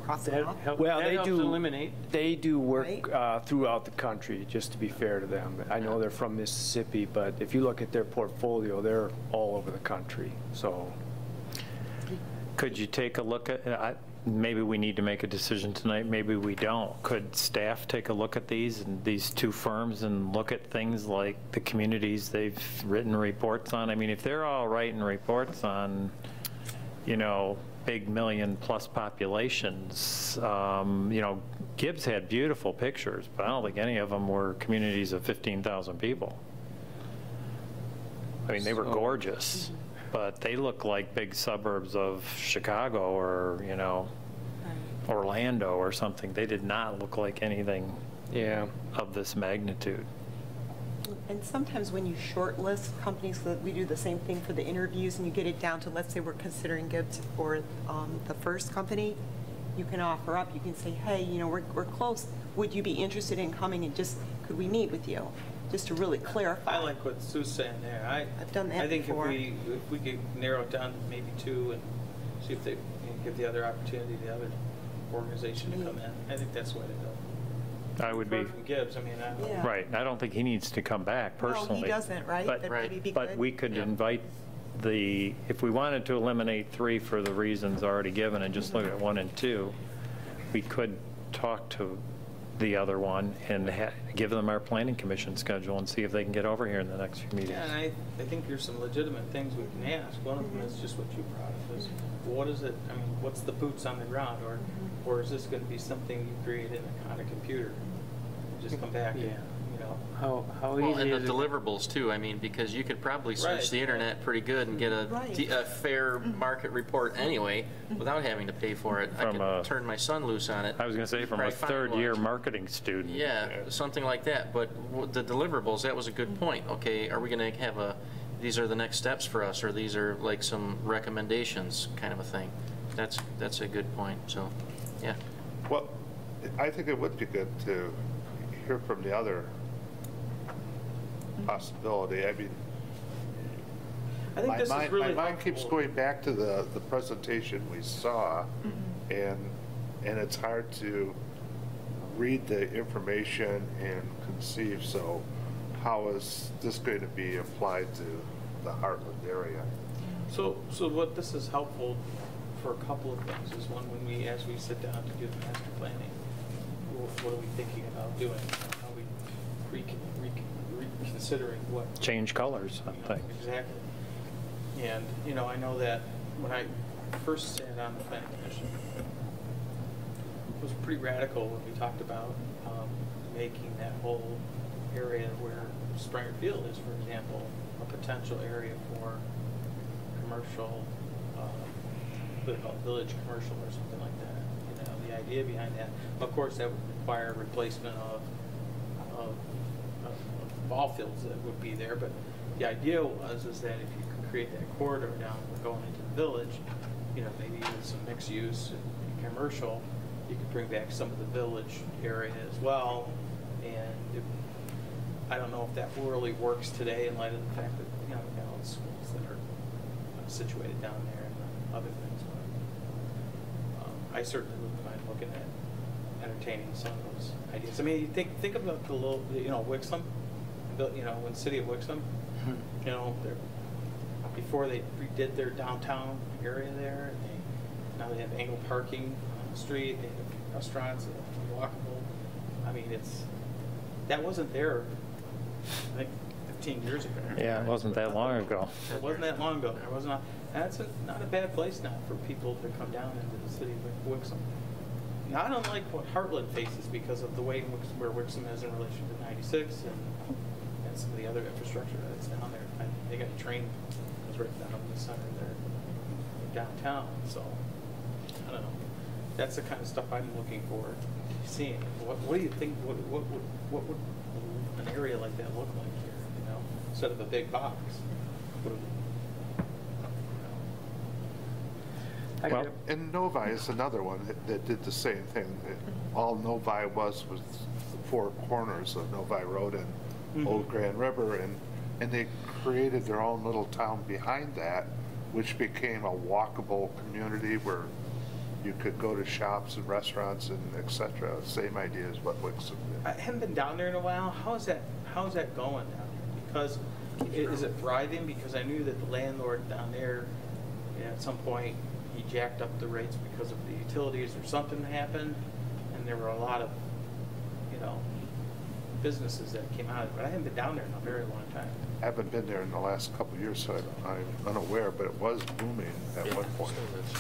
S5: cross it off.
S7: Well,
S3: That helps eliminate.
S7: They do work throughout the country, just to be fair to them. I know they're from Mississippi, but if you look at their portfolio, they're all over the country. So
S2: Could you take a look at, maybe we need to make a decision tonight, maybe we don't. Could staff take a look at these and these two firms and look at things like the communities they've written reports on? I mean, if they're all writing reports on, you know, big million-plus populations, you know, Gibbs had beautiful pictures, but I don't think any of them were communities of 15,000 people. I mean, they were gorgeous, but they look like big suburbs of Chicago or, you know, Orlando or something. They did not look like anything of this magnitude.
S5: And sometimes when you shortlist companies, so that we do the same thing for the interviews, and you get it down to, let's say we're considering Gibbs for the first company, you can offer up, you can say, hey, you know, we're close. Would you be interested in coming and just, could we meet with you? Just to really clarify.
S4: I like what Sue's saying there.
S5: I've done that
S4: I think
S5: before.
S4: if we could narrow it down to maybe 2 and see if they give the other opportunity, the other organization to come in. I think that's the way to go.
S2: I would be.
S4: From Gibbs, I mean, I don't know.
S5: Yeah.
S2: Right. I don't think he needs to come back personally.
S5: No, he doesn't, right?
S2: But,
S5: That'd maybe be
S2: but
S5: good.
S2: we could invite the, if we wanted to eliminate 3 for the reasons already given and just look at 1 and 2, we could talk to the other one and give them our planning commission schedule and see if they can get over here in the next few meetings.
S4: Yeah, and I think there's some legitimate things we can ask. One of them is just what you brought up is, what is it, I mean, what's the boots on the ground? Or is this going to be something you create on a computer? Just come back and, you know.
S3: How
S9: Well,
S3: easy
S9: and the
S3: is it?
S9: deliverables too, I mean, because you could probably search
S4: Right.
S9: the internet pretty good and get a fair market report anyway, without having to pay for it. I
S2: From a-
S9: could turn my son loose on it.
S2: I was going to say from a
S9: Probably find
S2: third-year
S9: one.
S2: marketing student.
S9: Yeah, something like that, but the deliverables, that was a good point. Okay, are we going to have these are the next steps for us, or these are like some recommendations kind of a thing? That's a good point, so, yeah.
S8: Well, I think it would be good to hear from the other possibility. I mean,
S4: I think this is really
S8: my mind keeps
S4: helpful.
S8: going back to the presentation we saw, and it's hard to read the information and conceive, so how is this going to be applied to the Hartland area?
S4: So what this is helpful for a couple of things is, one, as we sit down to do the master planning, what are we thinking about doing? Are we reconsidering what?
S2: Change colors, I think.
S4: Exactly. And, you know, I know that when I first sat on the planning commission, it was pretty radical when we talked about making that whole area where Springer Field is, for example, a potential area for commercial, what they call it, village commercial or something like that. You know, the idea behind that, of course, that would require replacement of ball fields that would be there, but the idea is that if you could create that corridor down going into the village, you know, maybe with some mixed use and commercial, you could bring back some of the village area as well. And I don't know if that really works today in light of the fact that, you know, we've got all the schools that are situated down there and other things. But I certainly wouldn't mind looking at entertaining some of those ideas. I mean, you think about the little, you know, Wixom, you know, in the city of Wixom, you know, before they redid their downtown area there, and now they have angle parking on the street, they have restaurants, walkable. I mean, that wasn't there, I think, 15 years ago.
S2: Yeah, it wasn't that long ago.
S4: It wasn't that long ago. There was not. That's not a bad place now for people to come down into the city of Wixom. Not unlike what Hartland faces because of the way where Wixom is in relation to 96 and some of the other infrastructure that's down there. They got a train that goes right down in the center there, downtown. So I don't know. That's the kind of stuff I'm looking forward to seeing. What do you think? What would an area like that look like here? You know, instead of a big box. What would,
S2: Well,
S8: And Novi is another one that did the same thing. All Novi was the 4 corners of Novi Road and Old Grand River, and they created their own little town behind that, which became a walkable community where you could go to shops and restaurants and et cetera. Same idea as what Wixom did.
S4: I haven't been down there in a while. How's that going down there? Because is it thriving? Because I knew that the landlord down there, at some point, he jacked up the rates because of the utilities or something happened, and there were a lot of, you know, businesses that came out of it. But I haven't been down there in a very long time.
S8: I haven't been there in the last couple of years, so I'm unaware, but it was booming at
S9: Yeah,
S8: one point.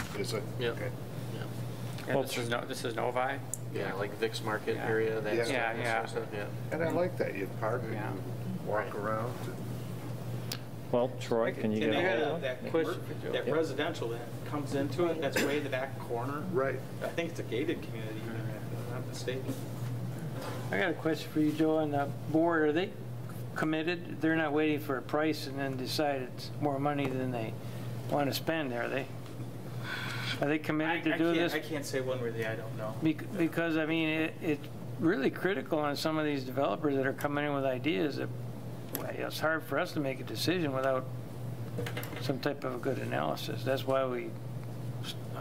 S9: still
S8: Is it?
S9: Yeah.
S8: Okay.
S9: Yeah.
S10: Yeah, this is Novi?
S9: Yeah, like Vic's Market
S10: Yeah.
S9: area, that
S8: Yeah.
S9: sort of
S10: Yeah,
S9: stuff, yeah.
S8: And I like that. You park and
S10: Yeah.
S8: you walk
S9: Right.
S8: around.
S2: Well, Troy, can you
S4: And
S2: get
S4: they
S2: a
S4: had
S2: hold of
S4: that
S7: Question.
S4: that
S2: Yep.
S4: residential that comes into it, that's way in the back corner.
S8: Right.
S4: I think it's a gated community, if I'm not mistaken.
S3: I got a question for you, Joe, on the board. Are they committed? They're not waiting for a price and then decide it's more money than they want to spend, are they? Are they committed to do this?
S4: I can't say one way or the other, I don't know.
S3: Because, I mean, it's really critical on some of these developers that are coming in with ideas that, well, it's hard for us to make a decision without some type of a good analysis. That's why we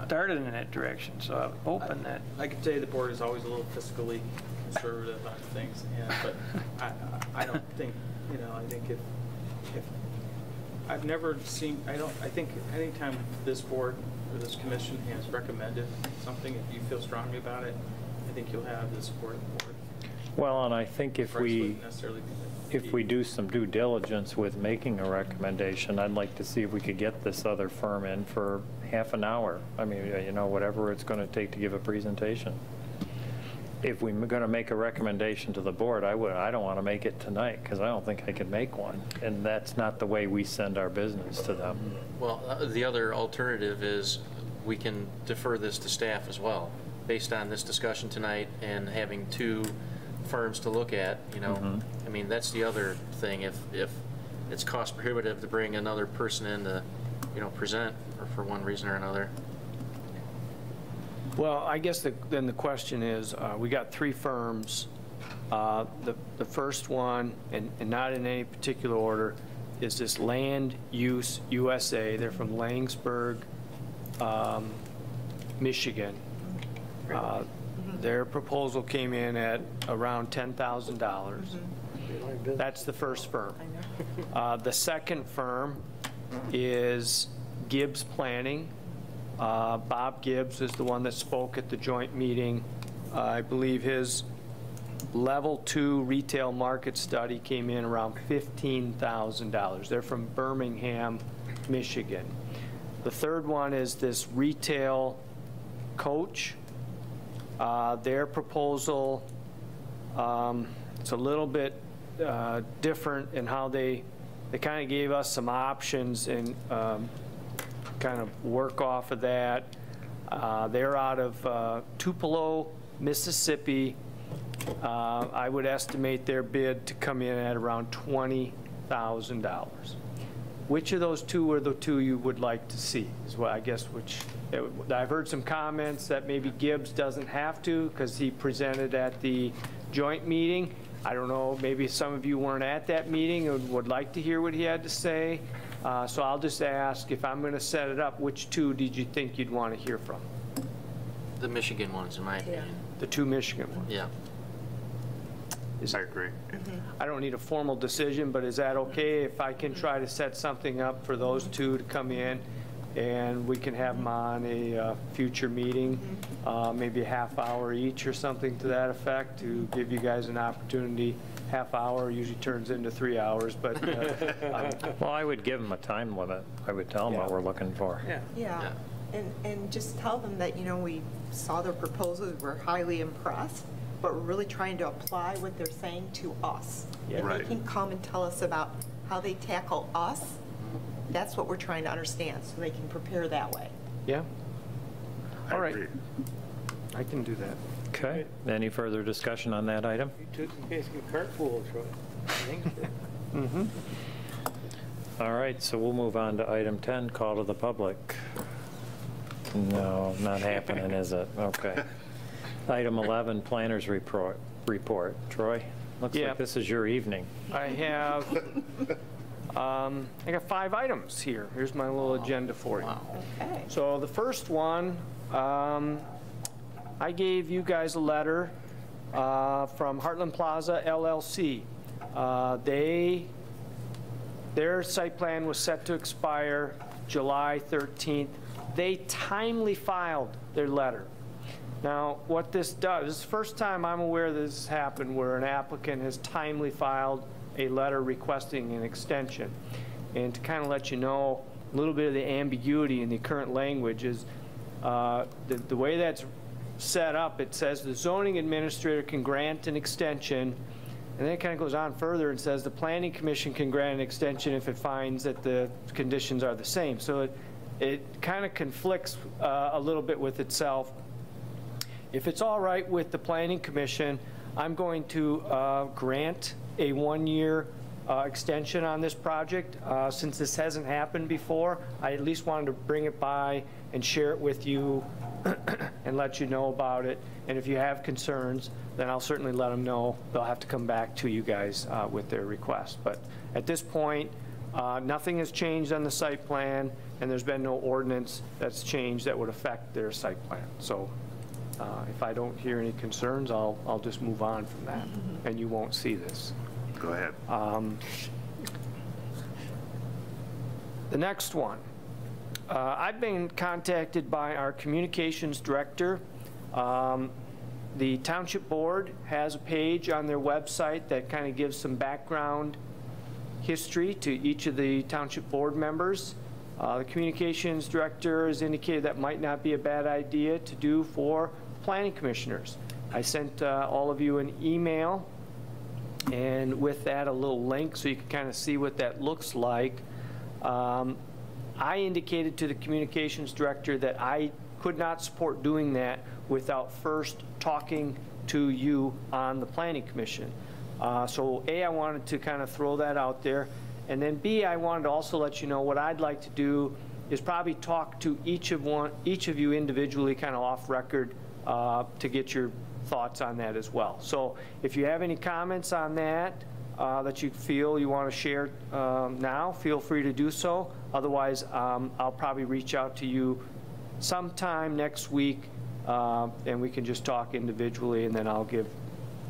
S3: started in that direction, so I'm hoping that.
S4: I can tell you the board is always a little fiscally conservative on things, but I don't think, you know, I think if I've never seen, I think anytime this board or this commission has recommended something, if you feel strongly about it, I think you'll have the support of the board.
S2: Well, and I think if
S4: Price
S2: we,
S4: wouldn't necessarily be-
S2: do some due diligence with making a recommendation, I'd like to see if we could get this other firm in for half an hour. I mean, you know, whatever it's going to take to give a presentation. If we're going to make a recommendation to the board, I don't want to make it tonight because I don't think I could make one. And that's not the way we send our business to them.
S9: Well, the other alternative is we can defer this to staff as well, based on this discussion tonight and having two firms to look at, you know. I mean, that's the other thing. If it's cost prohibitive to bring another person in to, you know, present or for one reason or another.
S7: Well, I guess then the question is, we got three firms. The first one, and not in any particular order, is this Land Use USA. They're from Langsburg, Michigan. Their proposal came in at around $10,000. That's the first firm. The second firm is Gibbs Planning. Bob Gibbs is the one that spoke at the joint meeting. I believe his level 2 retail market study came in around $15,000. They're from Birmingham, Michigan. The third one is this Retail Coach. Their proposal, it's a little bit different in how they kind of gave us some options and kind of work off of that. They're out of Tupelo, Mississippi. I would estimate their bid to come in at around $20,000. Which of those two are the two you would like to see? Is what I guess I've heard some comments that maybe Gibbs doesn't have to because he presented at the joint meeting. I don't know, maybe some of you weren't at that meeting and would like to hear what he had to say. So I'll just ask, if I'm going to set it up, which two did you think you'd want to hear from?
S9: The Michigan ones, in my opinion.
S7: The two Michigan ones?
S9: Yeah.
S8: I agree.
S7: I don't need a formal decision, but is that okay if I can try to set something up for those two to come in and we can have them on a future meeting, maybe a half hour each or something to that effect, to give you guys an opportunity. Half hour usually turns into 3 hours, but
S2: Well, I would give them a time limit. I would tell them what we're looking for.
S5: Yeah, and just tell them that, you know, we saw their proposals, we're highly impressed, but we're really trying to apply what they're saying to us.
S7: Yeah.
S5: And
S8: Right.
S5: they can come and tell us about how they tackle us. That's what we're trying to understand, so they can prepare that way.
S7: yeah,
S8: I
S7: all right.
S8: agree.
S7: I can do that.
S2: Okay. Any further discussion on that item?
S3: You took basically carpool, Troy. Thanks.
S2: All right, so we'll move on to item 10, call to the public. No, not happening, is it? Okay. Item 11, planners report. Troy, looks
S7: Yeah.
S2: like this is your evening.
S7: I have, I got 5 items here. Here's my little agenda for you.
S5: Okay.
S7: So the first one, I gave you guys a letter from Hartland Plaza LLC. Their site plan was set to expire July 13th, they timely filed their letter. Now, what this does, this is the first time I'm aware this has happened where an applicant has timely filed a letter requesting an extension. And to kind of let you know a little bit of the ambiguity in the current language is the way that's set up, it says the zoning administrator can grant an extension, and then it kind of goes on further and says the planning commission can grant an extension if it finds that the conditions are the same. So it kind of conflicts a little bit with itself. If it's all right with the planning commission, I'm going to grant a 1-year extension on this project. Since this hasn't happened before, I at least wanted to bring it by and share it with you and let you know about it. And if you have concerns, then I'll certainly let them know. They'll have to come back to you guys with their request. But at this point, nothing has changed on the site plan, and there's been no ordinance that's changed that would affect their site plan. So if I don't hear any concerns, I'll just move on from that, and you won't see this.
S8: Go ahead.
S7: The next one. I've been contacted by our communications director. The township board has a page on their website that kind of gives some background history to each of the township board members. The communications director has indicated that might not be a bad idea to do for planning commissioners. I sent all of you an email, and with that a little link so you can kind of see what that looks like. I indicated to the communications director that I could not support doing that without first talking to you on the planning commission. So A, I wanted to kind of throw that out there, and then B, I wanted to also let you know what I'd like to do is probably talk to each of you individually, kind of off record, to get your thoughts on that as well. So if you have any comments on that that you feel you want to share now, feel free to do so. Otherwise, I'll probably reach out to you sometime next week, and we can just talk individually, and then I'll give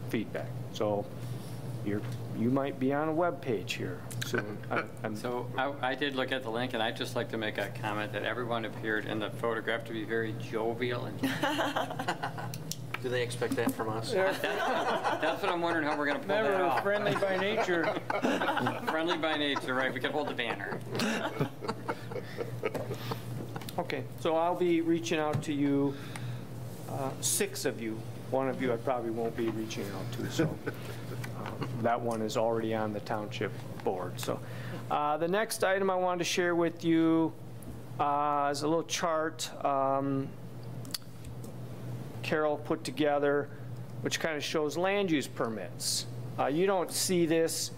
S7: feedback. So you might be on a web page here soon.
S10: So I did look at the link, and I'd just like to make a comment that everyone appeared in the photograph to be very jovial and
S9: Do they expect that from us?
S10: that's what I'm wondering how we're going to pull that off.
S3: Friendly by nature.
S10: Friendly by nature, right? We could hold the banner.
S7: Okay, so I'll be reaching out to you, 6 of you. 1 of you I probably won't be reaching out to, so that one is already on the township board. So the next item I wanted to share with you is a little chart Carol put together, which kind of shows land use permits. You don't see this.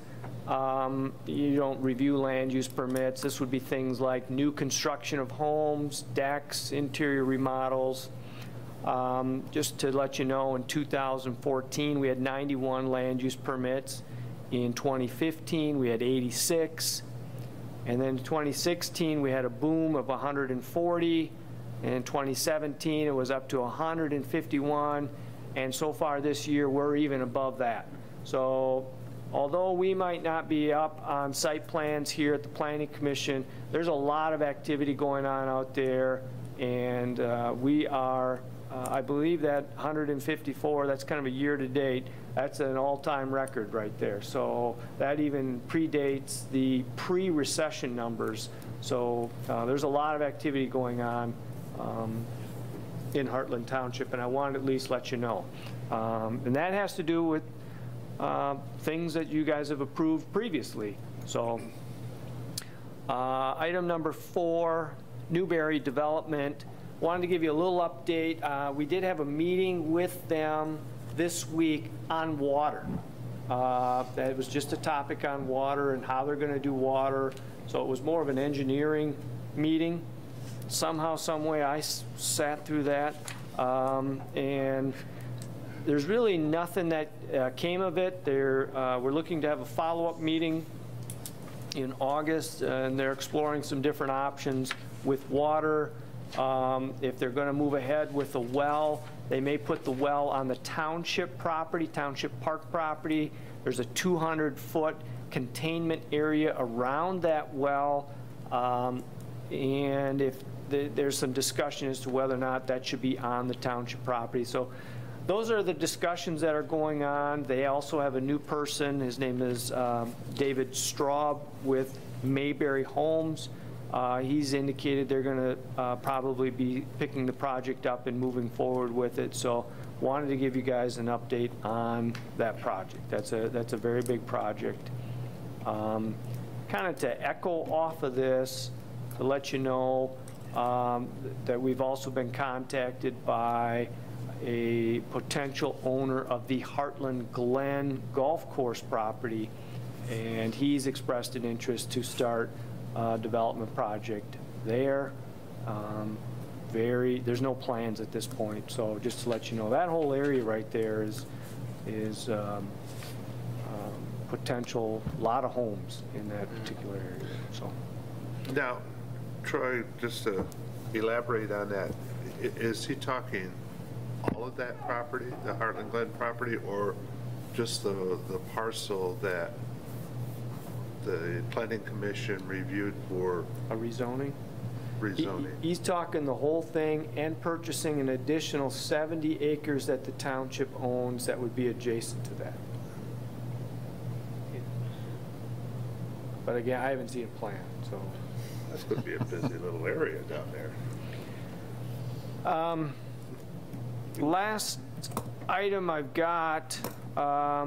S7: You don't review land use permits. This would be things like new construction of homes, decks, interior remodels. Just to let you know, in 2014, we had 91 land use permits. In 2015, we had 86. And then in 2016, we had a boom of 140. And in 2017, it was up to 151. And so far this year, we're even above that. So although we might not be up on site plans here at the Planning Commission, there's a lot of activity going on out there. And we are, I believe that 154, that's kind of a year to date, that's an all-time record right there. So that even predates the pre-recession numbers. So there's a lot of activity going on in Hartland Township, and I wanted to at least let you know. And that has to do with things that you guys have approved previously. So item number 4, Newberry Development. Wanted to give you a little update. We did have a meeting with them this week on water. That was just a topic on water and how they're going to do water. So it was more of an engineering meeting. Somehow, some way, I sat through that. And there's really nothing that came of it. We're looking to have a follow-up meeting in August, and they're exploring some different options with water. If they're going to move ahead with a well, they may put the well on the township property, township park property. There's a 200-foot containment area around that well. and if there's some discussion as to whether or not that should be on the township property. So those are the discussions that are going on. They also have a new person. His name is David Straub with Mayberry Homes. He's indicated they're going to probably be picking the project up and moving forward with it. So wanted to give you guys an update on that project. That's a very big project. Kind of to echo off of this, to let you know that we've also been contacted by a potential owner of the Hartland Glen Golf Course property, and he's expressed an interest to start a development project there. There's no plans at this point, so just to let you know, that whole area right there is potential, lot of homes in that particular area. So
S8: Now, Troy, just to elaborate on that, is he talking all of that property, the Hartland Glen property, or just the parcel that the planning commission reviewed for
S7: a rezoning?
S8: rezoning?
S7: He's talking the whole thing and purchasing an additional 70 acres that the township owns that would be adjacent to that. But again, I haven't seen a plan, so.
S8: That's going to be a busy little area down there.
S7: Last item I've got, I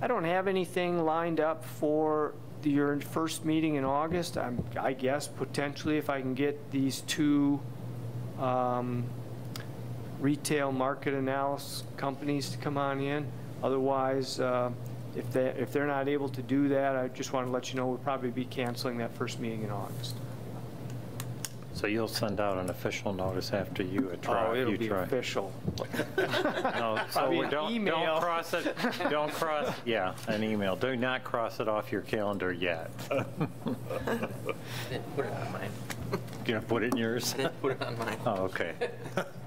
S7: don't have anything lined up for your first meeting in August. I guess potentially if I can get these two retail market analysis companies to come on in. Otherwise, if they're not able to do that, I just want to let you know we'll probably be canceling that first meeting in August.
S2: So you'll send out an official notice after you try.
S7: Oh, it'll be official.
S2: No, so
S7: Probably an
S2: don't
S7: email.
S2: cross it. Don't cross. Yeah, an email. Do not cross it off your calendar yet.
S9: I didn't put it on mine.
S2: You gonna put it in yours?
S9: I didn't put it on mine.
S2: Oh, okay.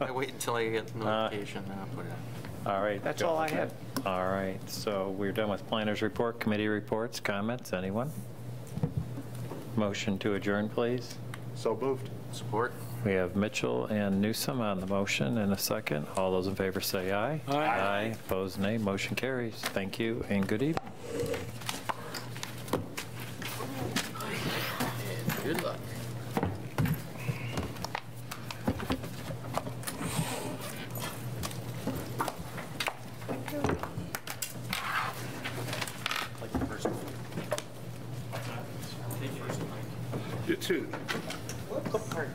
S9: I wait until I get notification, then I'll put it on.
S2: All right.
S7: That's
S2: go.
S7: all I had.
S2: All right. So we're done with planners report, committee reports, comments. Anyone? Motion to adjourn, please.
S8: So moved.
S9: Support.
S2: We have Mitchell and Newsom on the motion in a second. All those in favor say aye.
S3: Aye.
S2: Aye. Opposed, nay. Motion carries. Thank you and good evening.
S9: Good luck.
S8: You too.
S4: What part?